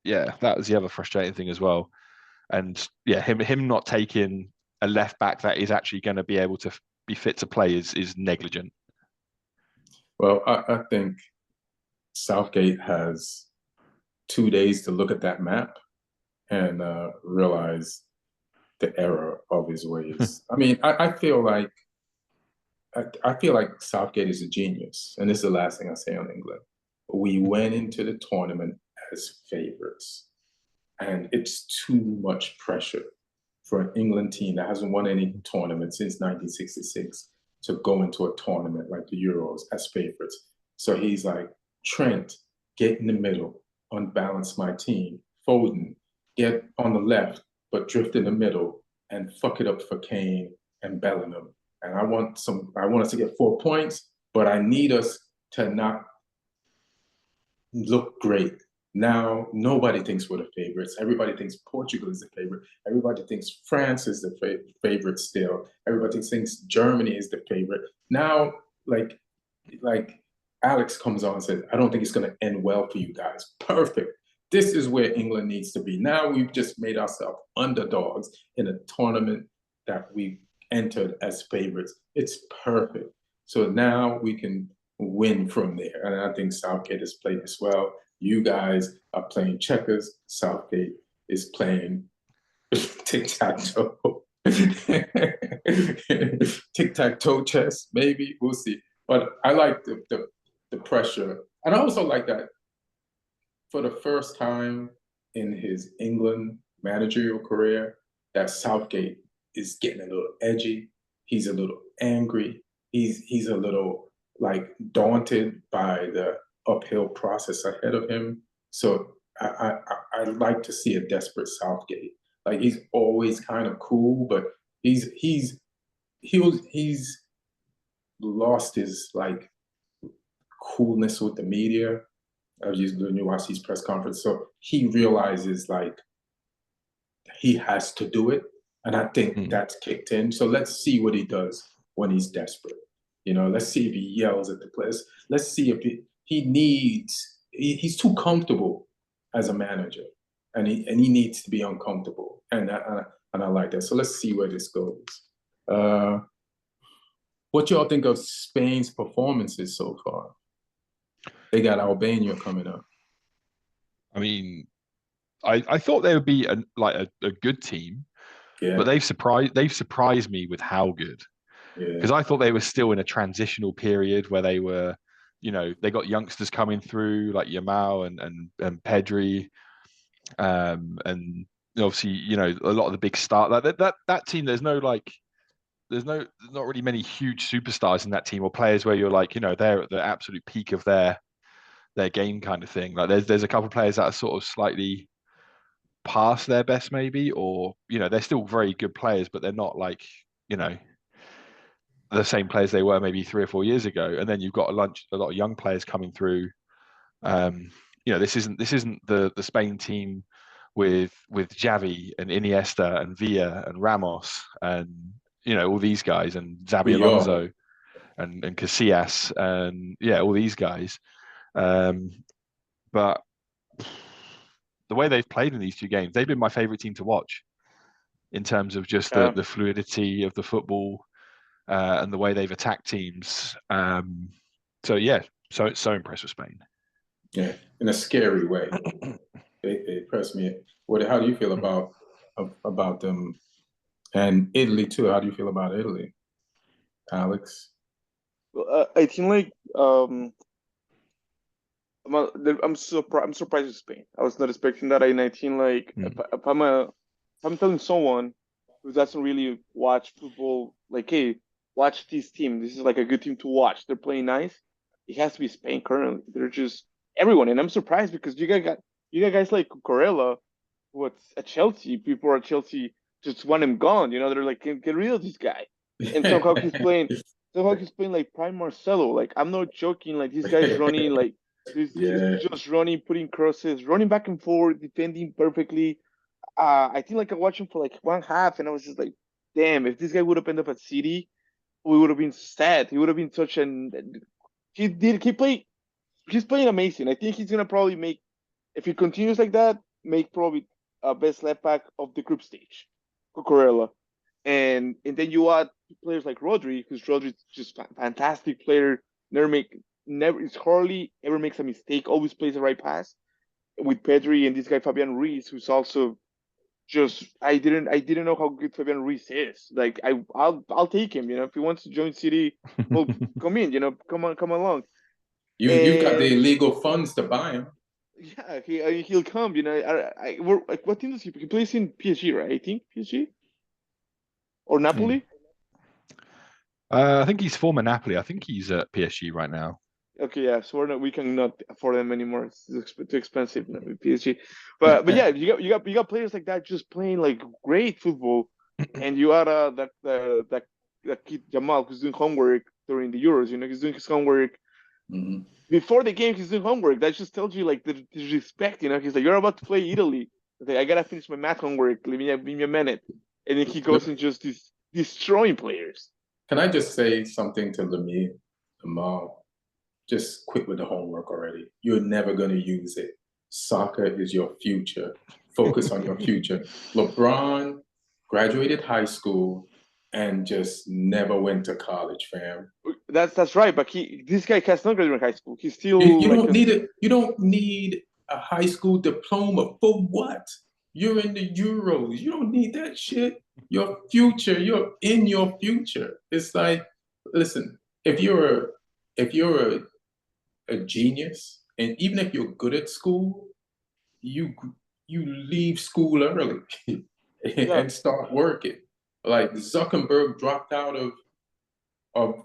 Yeah, that was the other frustrating thing as well. And yeah, him not taking a left back that is actually going to be able to be fit to play is negligent. Well, I think Southgate has 2 days to look at that map and realize the error of his ways. I mean, I feel like Southgate is a genius, and this is the last thing I say on England. We went into the tournament as favorites, and it's too much pressure for an England team that hasn't won any tournament since 1966 to go into a tournament like the Euros as favorites. So he's like, Trent, get in the middle, unbalance my team. Foden, get on the left, but drift in the middle and fuck it up for Kane and Bellingham. And I want us to get 4 points, but I need us to not look great. Now, nobody thinks we're the favorites. Everybody thinks Portugal is the favorite. Everybody thinks France is the favorite still. Everybody thinks Germany is the favorite. Now, like Alex comes on and says, I don't think it's going to end well for you guys. Perfect. This is where England needs to be. Now we've just made ourselves underdogs in a tournament that we entered as favorites. It's perfect. So now we can win from there. And I think Southgate has played this well. You guys are playing checkers. Southgate is playing tic-tac-toe. Tic-tac-toe chess, maybe. We'll see. But I like the pressure. And I also like that for the first time in his England managerial career, that Southgate is getting a little edgy. He's a little angry. He's a little like daunted by the uphill process ahead of him. So I like to see a desperate Southgate. Like he's always kind of cool, but he's lost his like coolness with the media. I was just when you watch these press conferences, so he realizes like he has to do it, and I think that's kicked in. So let's see what he does when he's desperate. You know, let's see if he yells at the players. Let's see if he's too comfortable as a manager, and he needs to be uncomfortable, and I like that. So let's see where this goes. What y'all think of Spain's performances so far? They got Albania coming up. I mean, I thought they would be a good team, but they've surprised me with how good. Because I thought they were still in a transitional period where they were, you know, they got youngsters coming through like Yamal and Pedri, and obviously, you know, a lot of the big start that team. There's not really many huge superstars in that team or players where you're like, you know, they're at the absolute peak of their game kind of thing. Like there's a couple of players that are sort of slightly past their best maybe, or you know, they're still very good players, but they're not like, you know, the same players they were maybe 3 or 4 years ago. And then you've got a lot of young players coming through. You know, this isn't the Spain team with Xavi and Iniesta and Villa and Ramos and, you know, all these guys and Xabi Alonso and Casillas and all these guys. But the way they've played in these 2 games, they've been my favorite team to watch in terms of just the fluidity of the football and the way they've attacked teams. So impressed with Spain. Yeah, in a scary way. They impressed me. How do you feel about them? And Italy too. How do you feel about Italy, Alex? Well, I think like I'm surprised with Spain. I was not expecting that in 19. Like, if I'm telling someone who doesn't really watch football, like, hey, watch this team. This is like a good team to watch. They're playing nice. It has to be Spain currently. They're just everyone, and I'm surprised because you got guys like Corella, what's at Chelsea. People at Chelsea just want him gone. They're like, get rid of this guy. And somehow he's playing. Somehow he's playing like prime Marcelo. Like, I'm not joking. Like, this guy's running like he's Yeah. just running, putting crosses, running back and forth, defending perfectly. I think like I watched him for like one half, and I was just like, damn, if this guy would have ended up at City, we would have been sad. He would have been such an. He played. He's playing amazing. I think he's gonna probably make, if he continues like that, make probably best left back of the group stage, Cucurella. And then you add players like Rodri, who's Rodri's just fantastic player. Never it's hardly ever makes a mistake. Always plays the right pass. With Pedri and this guy Fabian Ruiz, who's also just I didn't know how good Fabian Ruiz is. Like, I'll take him. If he wants to join City, well, come in. Come along. You've got the And illegal funds to buy him. yeah, he'll come. Like, what team does he plays in PSG, right? I think PSG or Napoli. I think he's former Napoli. I think he's at PSG right now. Okay, yeah. So we cannot afford them anymore. It's too expensive now with PSG. But yeah, you got players like that just playing like great football, and you add that kid Jamal who's doing homework during the Euros. He's doing his homework Mhm. before the game. He's doing homework. That just tells you like the respect. He's like, you're about to play Italy. Okay, I gotta finish my math homework. Give me a minute, and then he goes and just destroying players. Can I just say something to Lamal? Just quit with the homework already. You're never going to use it. Soccer is your future. Focus on your future. LeBron graduated high school and just never went to college, fam. That's right, but this guy has not graduated high school. He's still You like don't need it. You don't need a high school diploma for what? You're in the Euros. You don't need that shit. Your future. You're in your future. It's like, listen, if you're a genius, and even if you're good at school, you you leave school early yeah. and start working. Like Zuckerberg dropped out of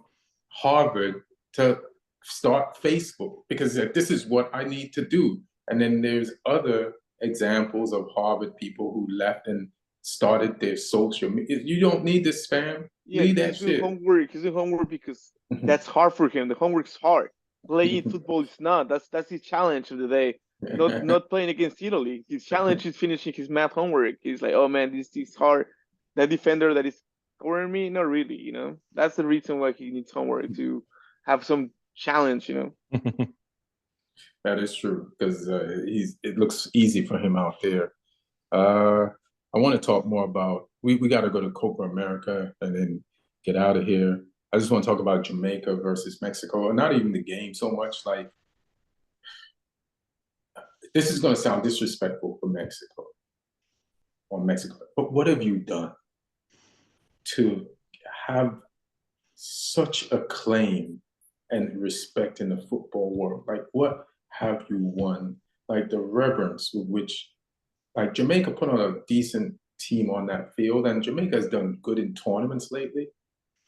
Harvard to start Facebook because this is what I need to do. And then there's other examples of Harvard people who left and started their social media. You don't need this, spam. Yeah, Leave because that he's doing shit. homework. He's doing homework because that's hard for him. The homework's hard. Playing football is not. That's his challenge of the day. Not playing against Italy. His challenge is finishing his math homework. He's like, oh man, this is hard. That defender that is scoring me, not really. That's the reason why he needs homework to have some challenge. That is true because it looks easy for him out there. Uh, I want to talk more about we got to go to Copa America and then get out of here. I just want to talk about Jamaica versus Mexico, and not even the game so much. Like, this is going to sound disrespectful for Mexico, but what have you done to have such acclaim and respect in the football world? Like, what have you won? Like the reverence with which, like Jamaica put on a decent team on that field, and Jamaica has done good in tournaments lately.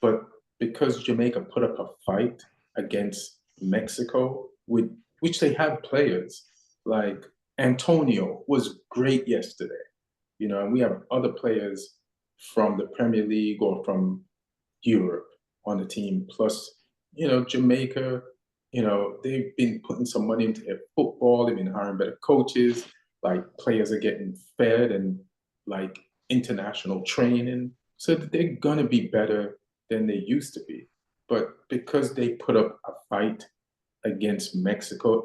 But because Jamaica put up a fight against Mexico, with which they have players like Antonio was great yesterday, and we have other players from the Premier League or from Europe on the team. Plus, Jamaica, they've been putting some money into their football. They've been hiring better coaches. Like players are getting fed and like international training, so that they're gonna be better than they used to be. But because they put up a fight against Mexico,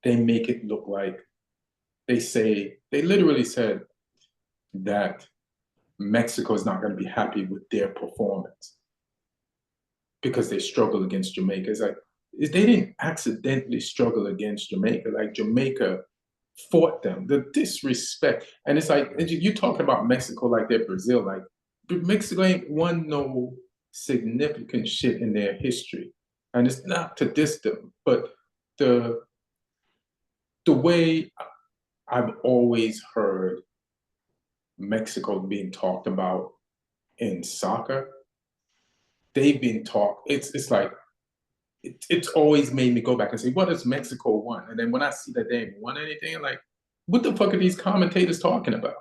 they make it look like they literally said that Mexico is not going to be happy with their performance because they struggle against Jamaica. It's like they didn't accidentally struggle against Jamaica. Like Jamaica fought them. The disrespect, and it's like you talking about Mexico like they're Brazil. Like Mexico ain't won no significant shit in their history, and it's not to diss them, but the the way I've always heard Mexico being talked about in soccer, they've been talked. It's like it's always made me go back and say, what does Mexico want? And then when I see that they ain't won anything, I'm like, what the fuck are these commentators talking about?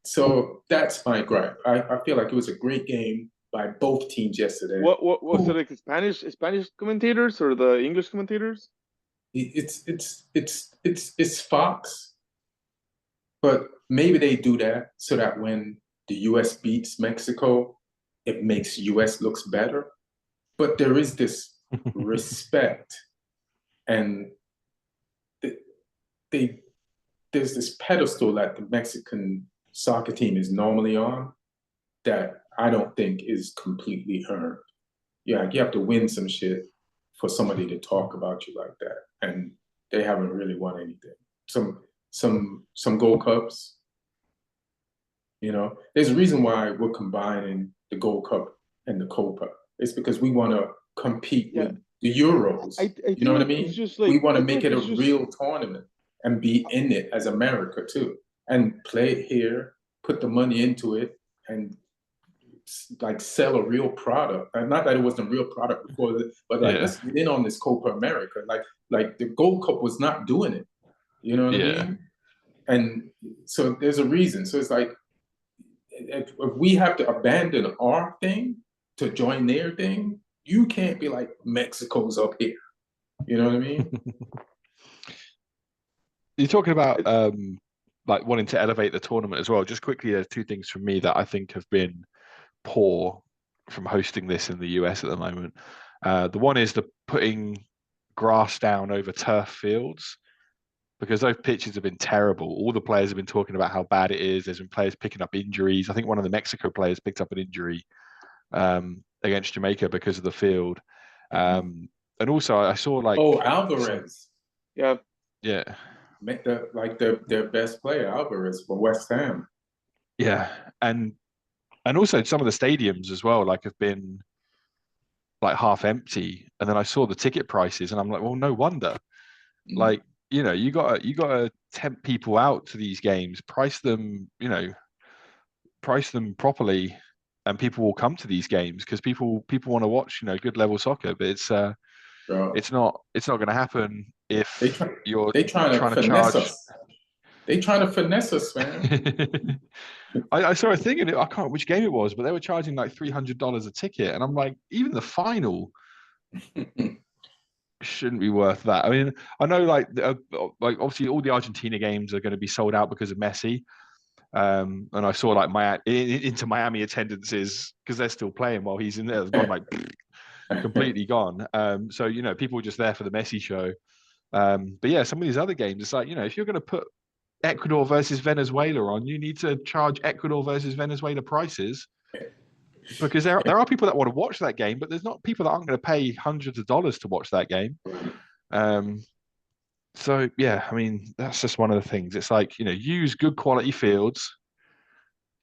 So that's my gripe. I feel like it was a great game by both teams yesterday. What was it, like the Spanish commentators or the English commentators? It's Fox, but maybe they do that so that when the US beats Mexico, it makes US looks better. But there is this respect, and there's this pedestal that the Mexican soccer team is normally on that I don't think is completely earned. Yeah, you have to win some shit for somebody to talk about you like that, and they haven't really won anything. Some Gold Cups. You know, there's a reason why we're combining the Gold Cup and the Copa. It's because we want to compete with the Euros. You know what I mean? It's just like, we want to make it a real tournament and be in it as America too, and play it here, put the money into it, and like sell a real product. And not that it wasn't a real product before, but like let's get in on this Copa America. Like the Gold Cup was not doing it. You know what I mean? And so there's a reason. So it's like if we have to abandon our thing to join their thing, you can't be like Mexico's up here. You know what I mean? You're talking about like wanting to elevate the tournament as well. Just quickly, there's two things from me that I think have been poor from hosting this in the US at the moment. The one is the putting grass down over turf fields, because those pitches have been terrible. All the players have been talking about how bad it is. There's been players picking up injuries. I think one of the Mexico players picked up an injury against Jamaica because of the field. And also I saw like Alvarez. Yeah. Their best player, Alvarez from West Ham. Yeah. And also some of the stadiums as well, like have been like half empty. And then I saw the ticket prices and I'm like, well, no wonder. Like, you know, you gotta tempt people out to these games, price them properly, and people will come to these games because people want to watch, good level soccer. But it's not going to happen if you're trying to charge us. They trying to finesse us, man. I saw a thing and I can't remember which game it was, but they were charging like $300 a ticket, and I'm like, even the final shouldn't be worth that. I mean, I know like obviously all the Argentina games are going to be sold out because of Messi. And I saw like into Miami attendances, because they're still playing while he's in there, have gone like completely gone. So people are just there for the Messi show. But yeah, some of these other games, it's like, if you're going to put Ecuador versus Venezuela on, you need to charge Ecuador versus Venezuela prices, because there are people that want to watch that game, but there's not people that aren't going to pay hundreds of dollars to watch that game. So yeah, I mean, that's just one of the things. It's like, use good quality fields.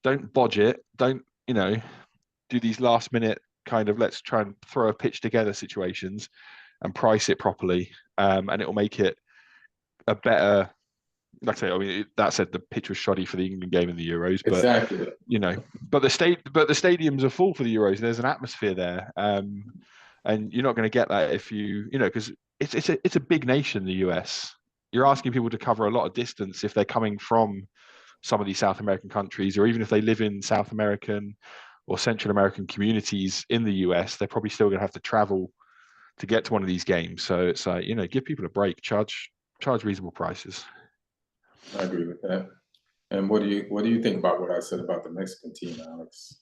Don't bodge it. Don't, do these last minute kind of let's try and throw a pitch together situations, and price it properly. And it will make it a better, like I say, I mean, that said, the pitch was shoddy for the England game in the Euros, but exactly. But the stadiums are full for the Euros. There's an atmosphere there, and you're not going to get that if because it's a big nation, the US. You're asking people to cover a lot of distance if they're coming from some of these South American countries, or even if they live in South American or Central American communities in the US, they're probably still going to have to travel to get to one of these games. So it's like, give people a break, charge reasonable prices. I agree with that. And what do you think about what I said about the Mexican team, Alex?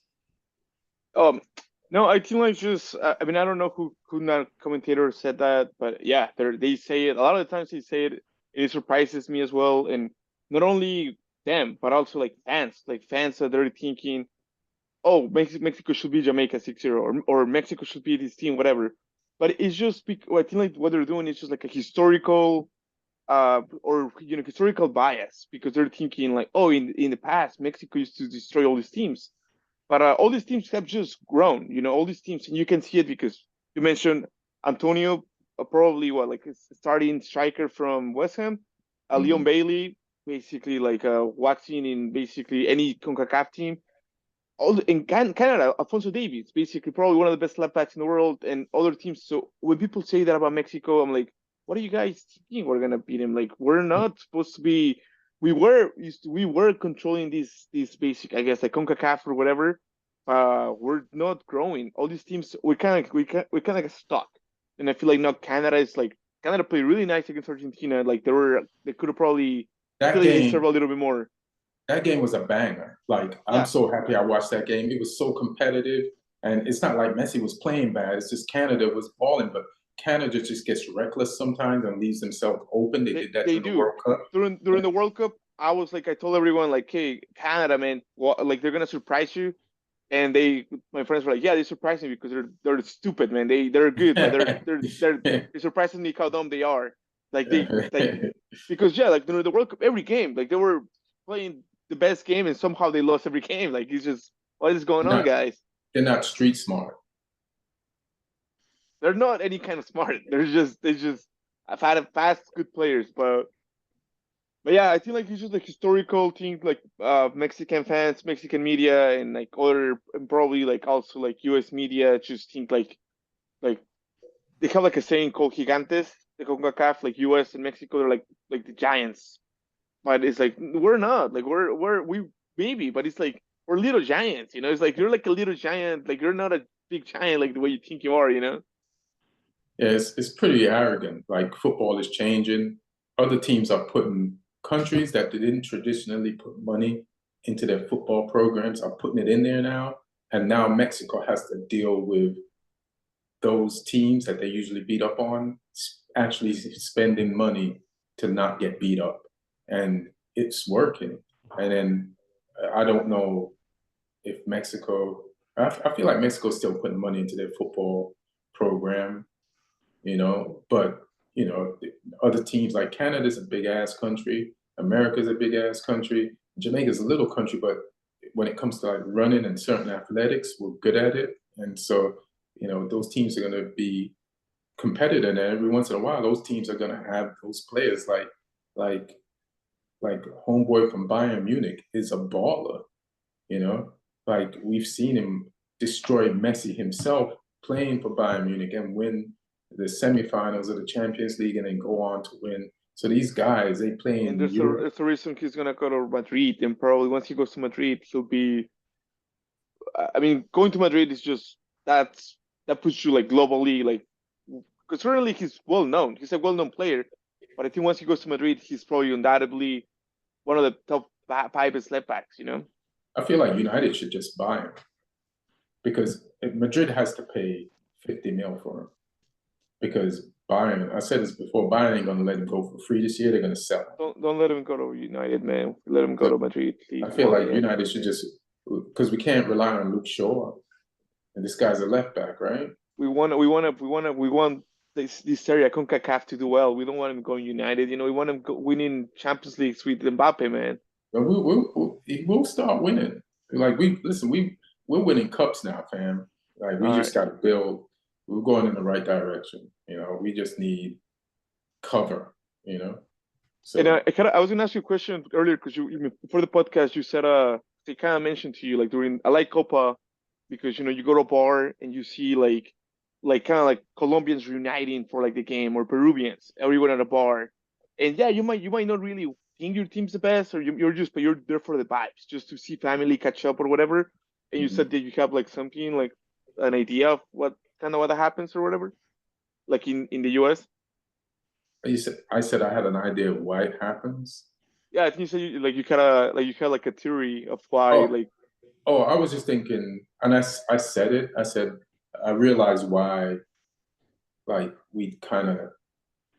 No, I think like just I mean, I don't know who that commentator said that, but yeah, they say it a lot of the times. They say it. It surprises me as well, and not only them, but also like fans that they're thinking, oh, Mexico should be Jamaica 6-0, or Mexico should be this team, whatever. But it's just I think like what they're doing is just like a historical or historical bias, because they're thinking like, oh, in the past Mexico used to destroy all these teams, but all these teams have just grown. All these teams, and you can see it because you mentioned Antonio probably what, like a starting striker from West Ham, Leon Bailey, basically like waxing in basically any CONCACAF team. All in Canada, Alfonso Davies, basically probably one of the best left backs in the world, and other teams. So when people say that about Mexico, I'm like, what are you guys thinking? We're gonna beat him? Like, we're not supposed to be. We were controlling these basic, I guess, like CONCACAF or whatever. We're not growing. All these teams, we kind of get stuck. And I feel like now Canada is like, Canada played really nice against Argentina. Like they could have probably. I feel That like they game, deserve a little bit more. that game was a banger. Like, I'm Yeah, so happy I watched that game. It was so competitive. And it's not like Messi was playing bad. It's just Canada was balling, but Canada just gets reckless sometimes and leaves themselves open. They they did that they during the do. World Cup. During the World Cup, I told everyone like, hey, Canada, man, like they're gonna surprise you. And my friends were like, yeah, they surprised me because they're stupid, man. They're good, but they surprising me how dumb they are. Like because yeah, like during the World Cup, every game, like they were playing the best game, and somehow they lost every game. Like it's just, what is going on, not, guys? they're not street smart. They're not any kind of smart. They just I've had a fast, good players, but yeah, I think like it's just like historical things, like Mexican fans, Mexican media, and like other, and probably like also like U.S. media just think like they have like a saying called gigantes, the CONCACAF, like U.S. and Mexico, they're like the giants, but it's like we're not, like we maybe, but it's like we're little giants, you know. It's like you're like a little giant, like you're not a big giant like the way you think you are, you know. Yeah, it's pretty arrogant. Like, football is changing. Other teams are putting countries that they didn't traditionally put money into their football programs are putting it in there now. And now Mexico has to deal with those teams that they usually beat up on, actually spending money to not get beat up. And it's working. And then I don't know if Mexico, I feel like Mexico's still putting money into their football program, but other teams like Canada's a big ass country, America's a big ass country, Jamaica's a little country, but when it comes to like running and certain athletics, we're good at it. And so, those teams are going to be competitive, and every once in a while those teams are going to have those players like like homeboy from Bayern Munich is a baller, you know like we've seen him destroy Messi himself playing for Bayern Munich and win the semifinals of the Champions League and then go on to win. So these guys, they play And in Europe. there's a reason he's gonna go to Madrid, and probably once he goes to Madrid, he'll be. I mean, going to Madrid is just that puts you like globally, like because currently he's well known. He's a well known player, but I think once he goes to Madrid, he's probably undoubtedly one of the top five best left backs. You know. I feel like United should just buy him because Madrid has to pay 50 mil for him because Bayern, I said this before, Bayern ain't going to let him go for free this year. They're going to sell him. Don't let him go to United, man. Let him go So to Madrid, please. I feel like United should just, because we can't rely on Luke Shaw, and this guy's a left back, right? We want this area CONCACAF to do well. We don't want him going United. You know, we want him winning Champions Leagues with Mbappe, man. But we'll start winning. Like, we're winning cups now, fam. Like, we All just right. got to build. We're going in the right direction. We just need cover. So And I was gonna ask you a question earlier because you before the podcast you said they kind of mentioned to you like during I like Copa because you go to a bar and you see like kind of like Colombians reuniting for like the game or Peruvians everyone at a bar, and yeah you might not really think your team's the best or you're there for the vibes just to see family catch up or whatever, and you mhm. said that you have like something like an idea of what happens or whatever like in the U.S. I said I had an idea of why it happens. Yeah, I think you said you had like a theory of why Oh, like I was just thinking, and I said it. I said I realized why, like, we kind of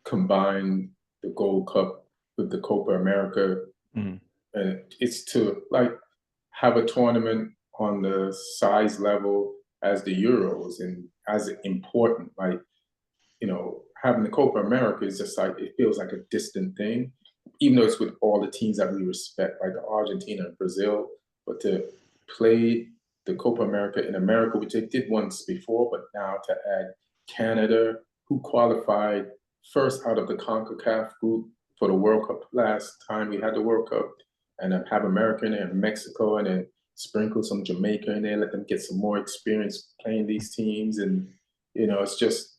combined the Gold Cup with the Copa America, Mm. and it's to like have a tournament on the size level as the Euros and as important. Like, having the Copa America is just like, it feels like a distant thing, even though it's with all the teams that we respect, like the Argentina and Brazil. But to play the Copa America in America, which they did once before, but now to add Canada, who qualified first out of the CONCACAF group for the World Cup last time we had the World Cup, and then have America in there and Mexico, and then sprinkle some Jamaica in there, let them get some more experience playing these teams, and it's just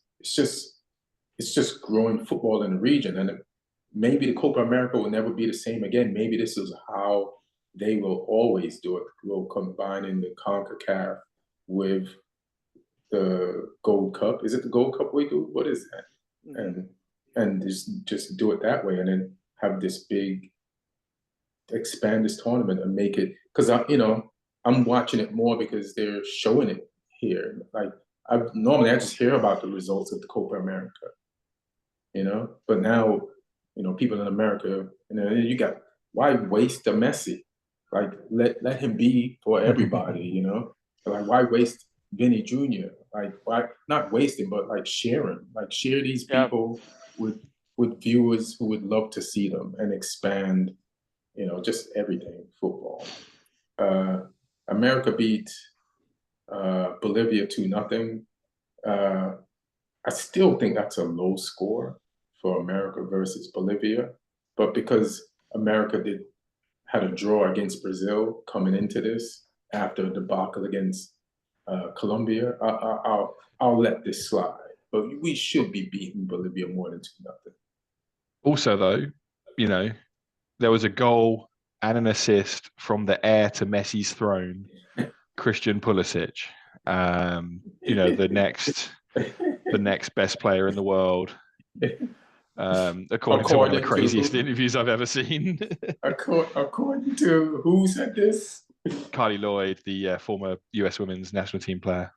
growing football in the region, and maybe the Copa America will never be the same again. Maybe this is how they will always do it. We'll combine in the CONCACAF with the Gold Cup. Is it the Gold Cup we do? What is that? And just do it that way, and then have this big expand this tournament and make it, because I'm watching it more because they're showing it here. Like I just hear about the results of the Copa America, but now people in America, you got, why waste the Messi? Like let him be for everybody, like why waste Vinny Jr.? Like why not waste him, but like share him, like share these people with viewers who would love to see them and expand, just everything football. America beat Bolivia 2-0. I still think that's a low score for America versus Bolivia, but because America had a draw against Brazil coming into this after a debacle against Colombia, I'll let this slide. But we should be beating Bolivia more than 2-0. Also, though, there was a goal and an assist from the heir to Messi's throne, Christian Pulisic. The next best player in the world, according to one of the craziest interviews I've ever seen. According to who said this? Kylie Lloyd, the former US women's national team player.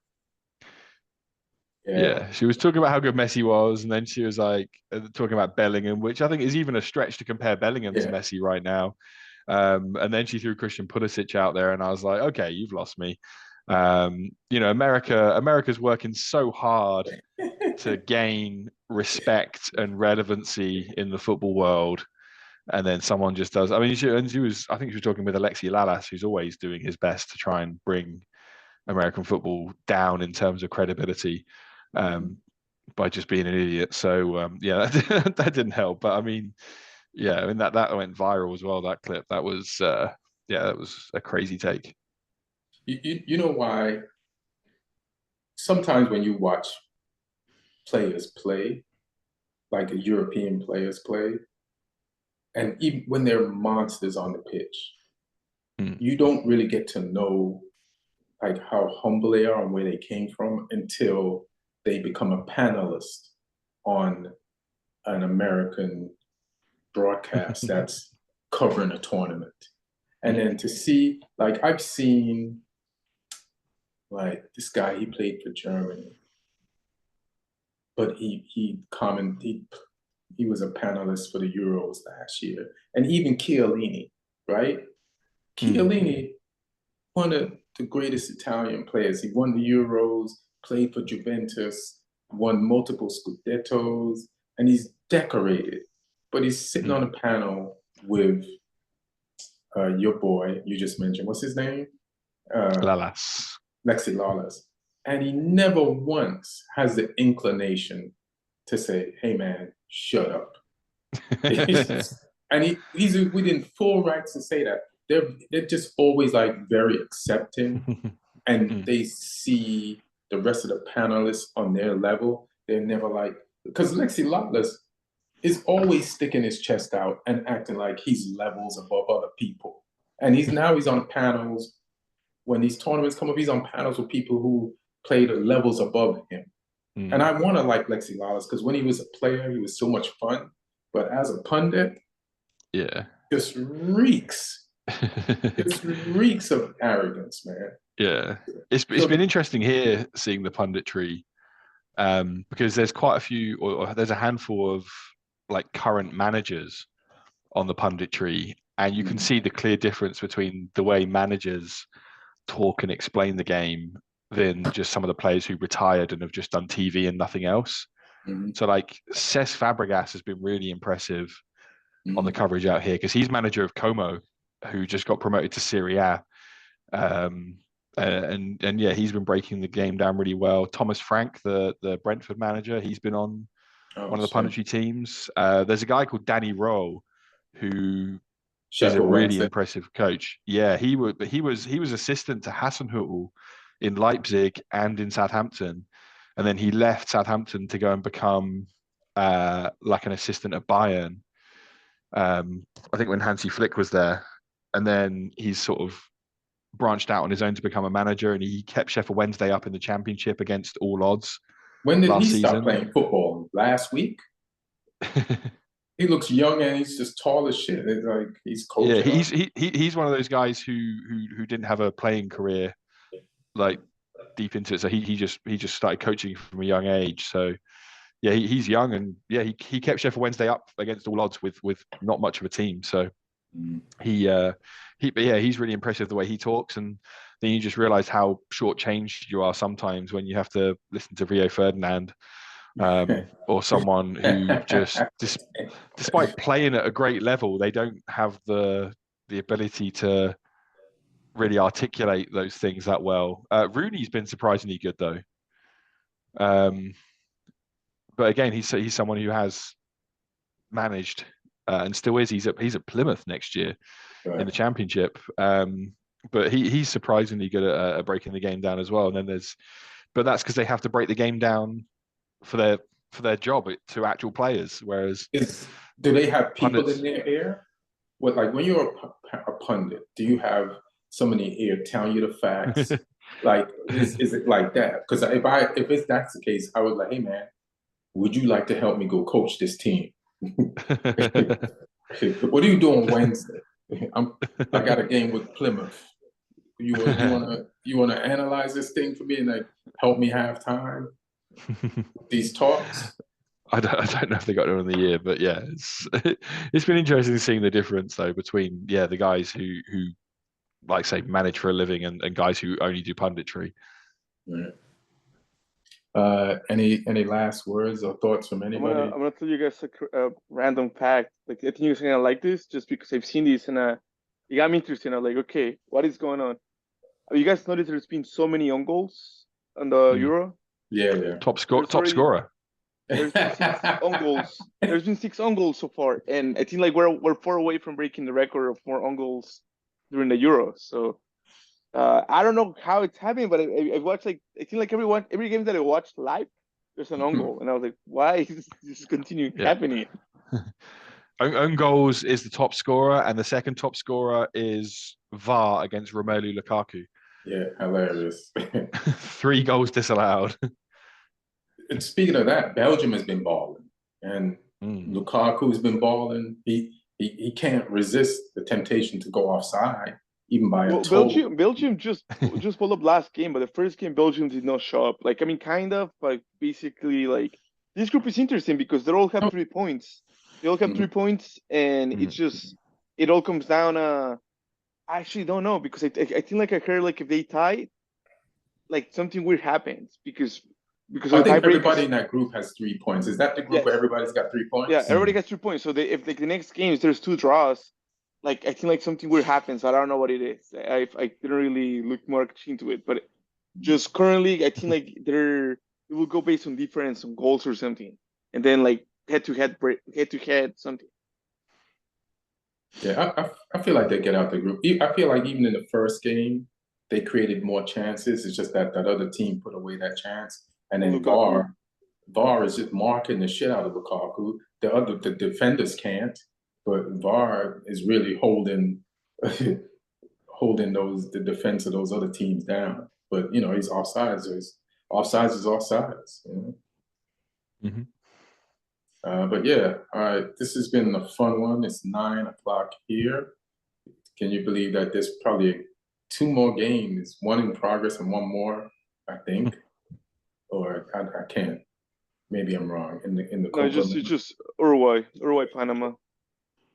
Yeah, she was talking about how good Messi was, and then she was like talking about Bellingham, which I think is even a stretch to compare Bellingham to Messi right now. And then she threw Christian Pulisic out there, and I was like, okay, you've lost me. America's working so hard to gain respect and relevancy in the football world, and then someone just does. I mean, I think she was talking with Alexi Lalas, who's always doing his best to try and bring American football down in terms of credibility, by just being an idiot. So that didn't help. But I mean, that went viral as well. That clip, that was a crazy take. You know why? Sometimes when you watch players play, like European players play, and even when they're monsters on the pitch, you don't really get to know like how humble they are and where they came from until they become a panelist on an American broadcast that's covering a tournament. And then to see, like I've seen like this guy, he played for Germany, but he was a panelist for the Euros last year. And even Chiellini, right? Chiellini, one of the greatest Italian players. He won the Euros, played for Juventus, won multiple Scudettos, and he's decorated. But he's sitting on a panel with your boy, you just mentioned. What's his name? Lalas. Lexi Lalas. And he never once has the inclination to say, hey man, shut up. And he's within full rights to say that. They're just always like very accepting, and they see the rest of the panelists on their level. They're never like, because Lexi Lalas is always sticking his chest out and acting like he's levels above other people. And he's on panels. When these tournaments come up, he's on panels with people who play the levels above him. And I want to like Lexi Lalas because when he was a player, he was so much fun. But as a pundit, just reeks. It reeks of arrogance, man. Yeah, it's been interesting here seeing the punditry, because there's quite a few, or there's a handful of like current managers on the punditry, and you can see the clear difference between the way managers talk and explain the game than just some of the players who retired and have just done TV and nothing else. So like Cesc Fabregas has been really impressive on the coverage out here because he's manager of Como, who just got promoted to Serie A. and yeah, he's been breaking the game down really well. Thomas Frank, the Brentford manager, he's been on Oh one of the shit. punditry teams. There's a guy called Danny Rowe who is a Sheffield really Wednesday. impressive coach. Yeah, he was assistant to Hasenhüttl in Leipzig and in Southampton, and then he left Southampton to go and become like an assistant at Bayern. I think when Hansi Flick was there, and then he's sort of branched out on his own to become a manager, and he kept Sheffield Wednesday up in the Championship against all odds When did he last start season. playing football? Last week? He looks young and he's just tall as shit. It's like he's Yeah, coaching he's us. he's one of those guys who didn't have a playing career like deep into it, so he just started coaching from a young age. So yeah, he's young, and yeah, he kept Sheffield Wednesday up against all odds with not much of a team. So but yeah, he's really impressive the way he talks, and then you just realize how shortchanged you are sometimes when you have to listen to Rio Ferdinand, or someone who just despite playing at a great level, they don't have the ability to really articulate those things that well. Rooney's been surprisingly good though, but again, he's someone who has managed and still is. He's at Plymouth next year in the Right. Championship. But he's surprisingly good at breaking the game down as well. And then but that's because they have to break the game down for their job to actual players. Whereas Do they have people in pundits, their ear? What, like when you're a pundit, do you have somebody in your ear telling you the facts? Like, is it like that? Because if it's that's the case, I was like, hey man, would you like to help me go coach this team? What are you doing Wednesday? I got a game with Plymouth. You wanna analyze this thing for me and like help me have time? These talks? I don't know if they got it on the year, but yeah, it's been interesting seeing the difference though between the guys who like say manage for a living and guys who only do punditry. Right. Any last words or thoughts from anybody? I'm gonna tell you guys a random fact. Like I think you're gonna like this just because I've seen this and it got me interested. I'm like, okay, what is going on? Have you guys noticed there's been so many own goals on the Mm. Euro? Yeah, Top scorer. There's been six yeah. own goals. There's been 6 own goals so far, and I think like we're far away from breaking the record of more own goals during the Euro. So I don't know how it's happening, but I watched like I think like every game that I watched live, there's an own goal, and I was like, why is this continuing Yeah. happening? Own goals is the top scorer, and the second top scorer is VAR against Romelu Lukaku. Yeah, hilarious. 3 goals disallowed. And speaking of that, Belgium has been balling, and Lukaku's been balling. He can't resist the temptation to go offside, even by a Well, toe. Belgium just pulled up last game, but the first game Belgium did not show up. Like I mean, kind of, but basically, like this group is interesting because they all have 3 points. They all have Mhm. 3 points, and it's just it all comes down. I actually don't know because I think like I heard like if they tie, like something weird happens because I of the think everybody tiebreakers. in that group has 3 points. Is that the group where Yes, everybody's got three yeah, points? everybody gets 2 points. So if like the next games there's 2 draws, like I think like something weird happens. I don't know what it is. I didn't really look more into it, but just currently I think like it will go based on difference on goals or something, and then like head to head something. Yeah, I feel like they get out the group. I feel like even in the first game, they created more chances. It's just that that other team put away that chance, and then Lukaku. VAR is just marking the shit out of Lukaku. The defenders can't, but VAR is really holding holding the defense of those other teams down. But he's offsides. Offsides is offsides. Mm-hmm. But yeah, all right. This has been a fun one. It's 9 o'clock here. Can you believe that there's probably 2 more games, one in progress and one more, I think, or I can't. Maybe I'm wrong in the No, Copa it's just Uruguay, Panama.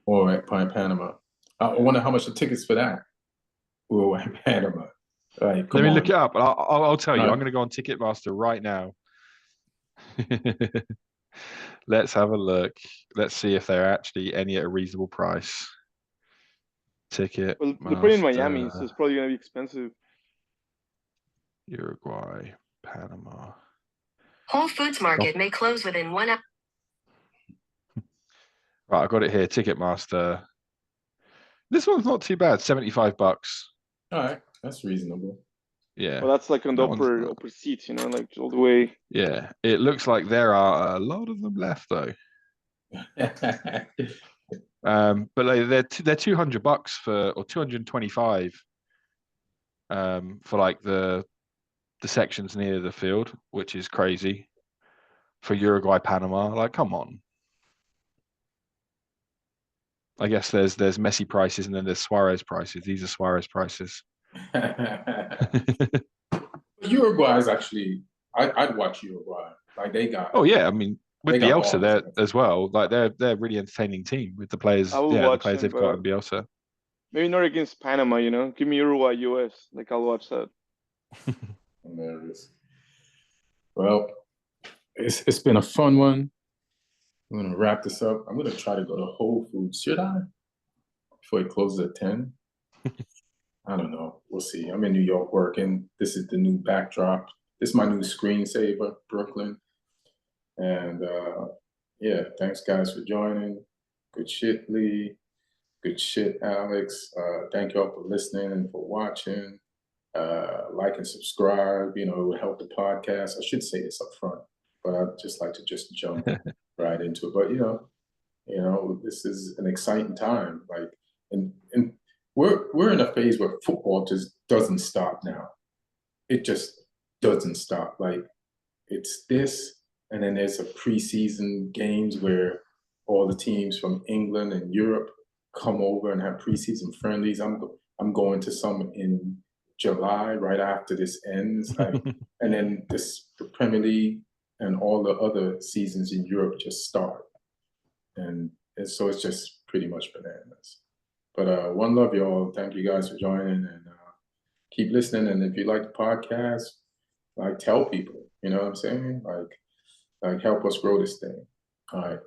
or at Panama. I Yeah. wonder how much the tickets for that. Or at Panama. Like, Let come me look on. it up. I'll tell you. All I'm right. going to go on Ticketmaster right now. Let's have a look. Let's see if they're actually any at a reasonable price. Well, they're playing in Miami, so Ticketmaster. it's probably gonna be expensive. Uruguay, Panama. Whole Foods Market may close within 1 hour. Right, I got it here. Ticketmaster. This one's not too bad. $75. All right, that's reasonable. Yeah. Well, that's like on the upper seats, like all the way. Yeah. It looks like there are a lot of them left though. But they're $200 or 225 for like the sections near the field, which is crazy for Uruguay, Panama. Like, come on. I guess there's Messi prices and then there's Suarez prices. These are Suarez prices. Uruguay is actually, I'd watch Uruguay. Like they got. Oh yeah, I mean with Bielsa there balls, as well. Like they're a really entertaining team with the players. I will The watch players them, they've got in Bielsa. Maybe not against Panama. Give me Uruguay, US. Like I'll watch that. There it is. Well, it's been a fun one. I'm gonna wrap this up. I'm gonna try to go to Whole Foods. Should I? Before it closes at 10. I don't know. We'll see. I'm in New York working. This is the new backdrop. This is my new screensaver, Brooklyn. And yeah, thanks guys for joining. Good shit, Lee. Good shit, Alex. Thank you all for listening and for watching. Like and subscribe. It will help the podcast. I should say this up front, but I'd just like to jump right into it. But this is an exciting time. Like, and we're in a phase where football just doesn't stop now. It just doesn't stop. Like, it's this, and then there's a preseason games where all the teams from England and Europe come over and have preseason friendlies. I'm going to some in July, right after this ends. Like, and then the Premier League and all the other seasons in Europe just start. And so it's just pretty much bananas. But one love, y'all. Thank you guys for joining, and keep listening. And if you like the podcast, like, tell people. You know what I'm saying? Like help us grow this thing. All right.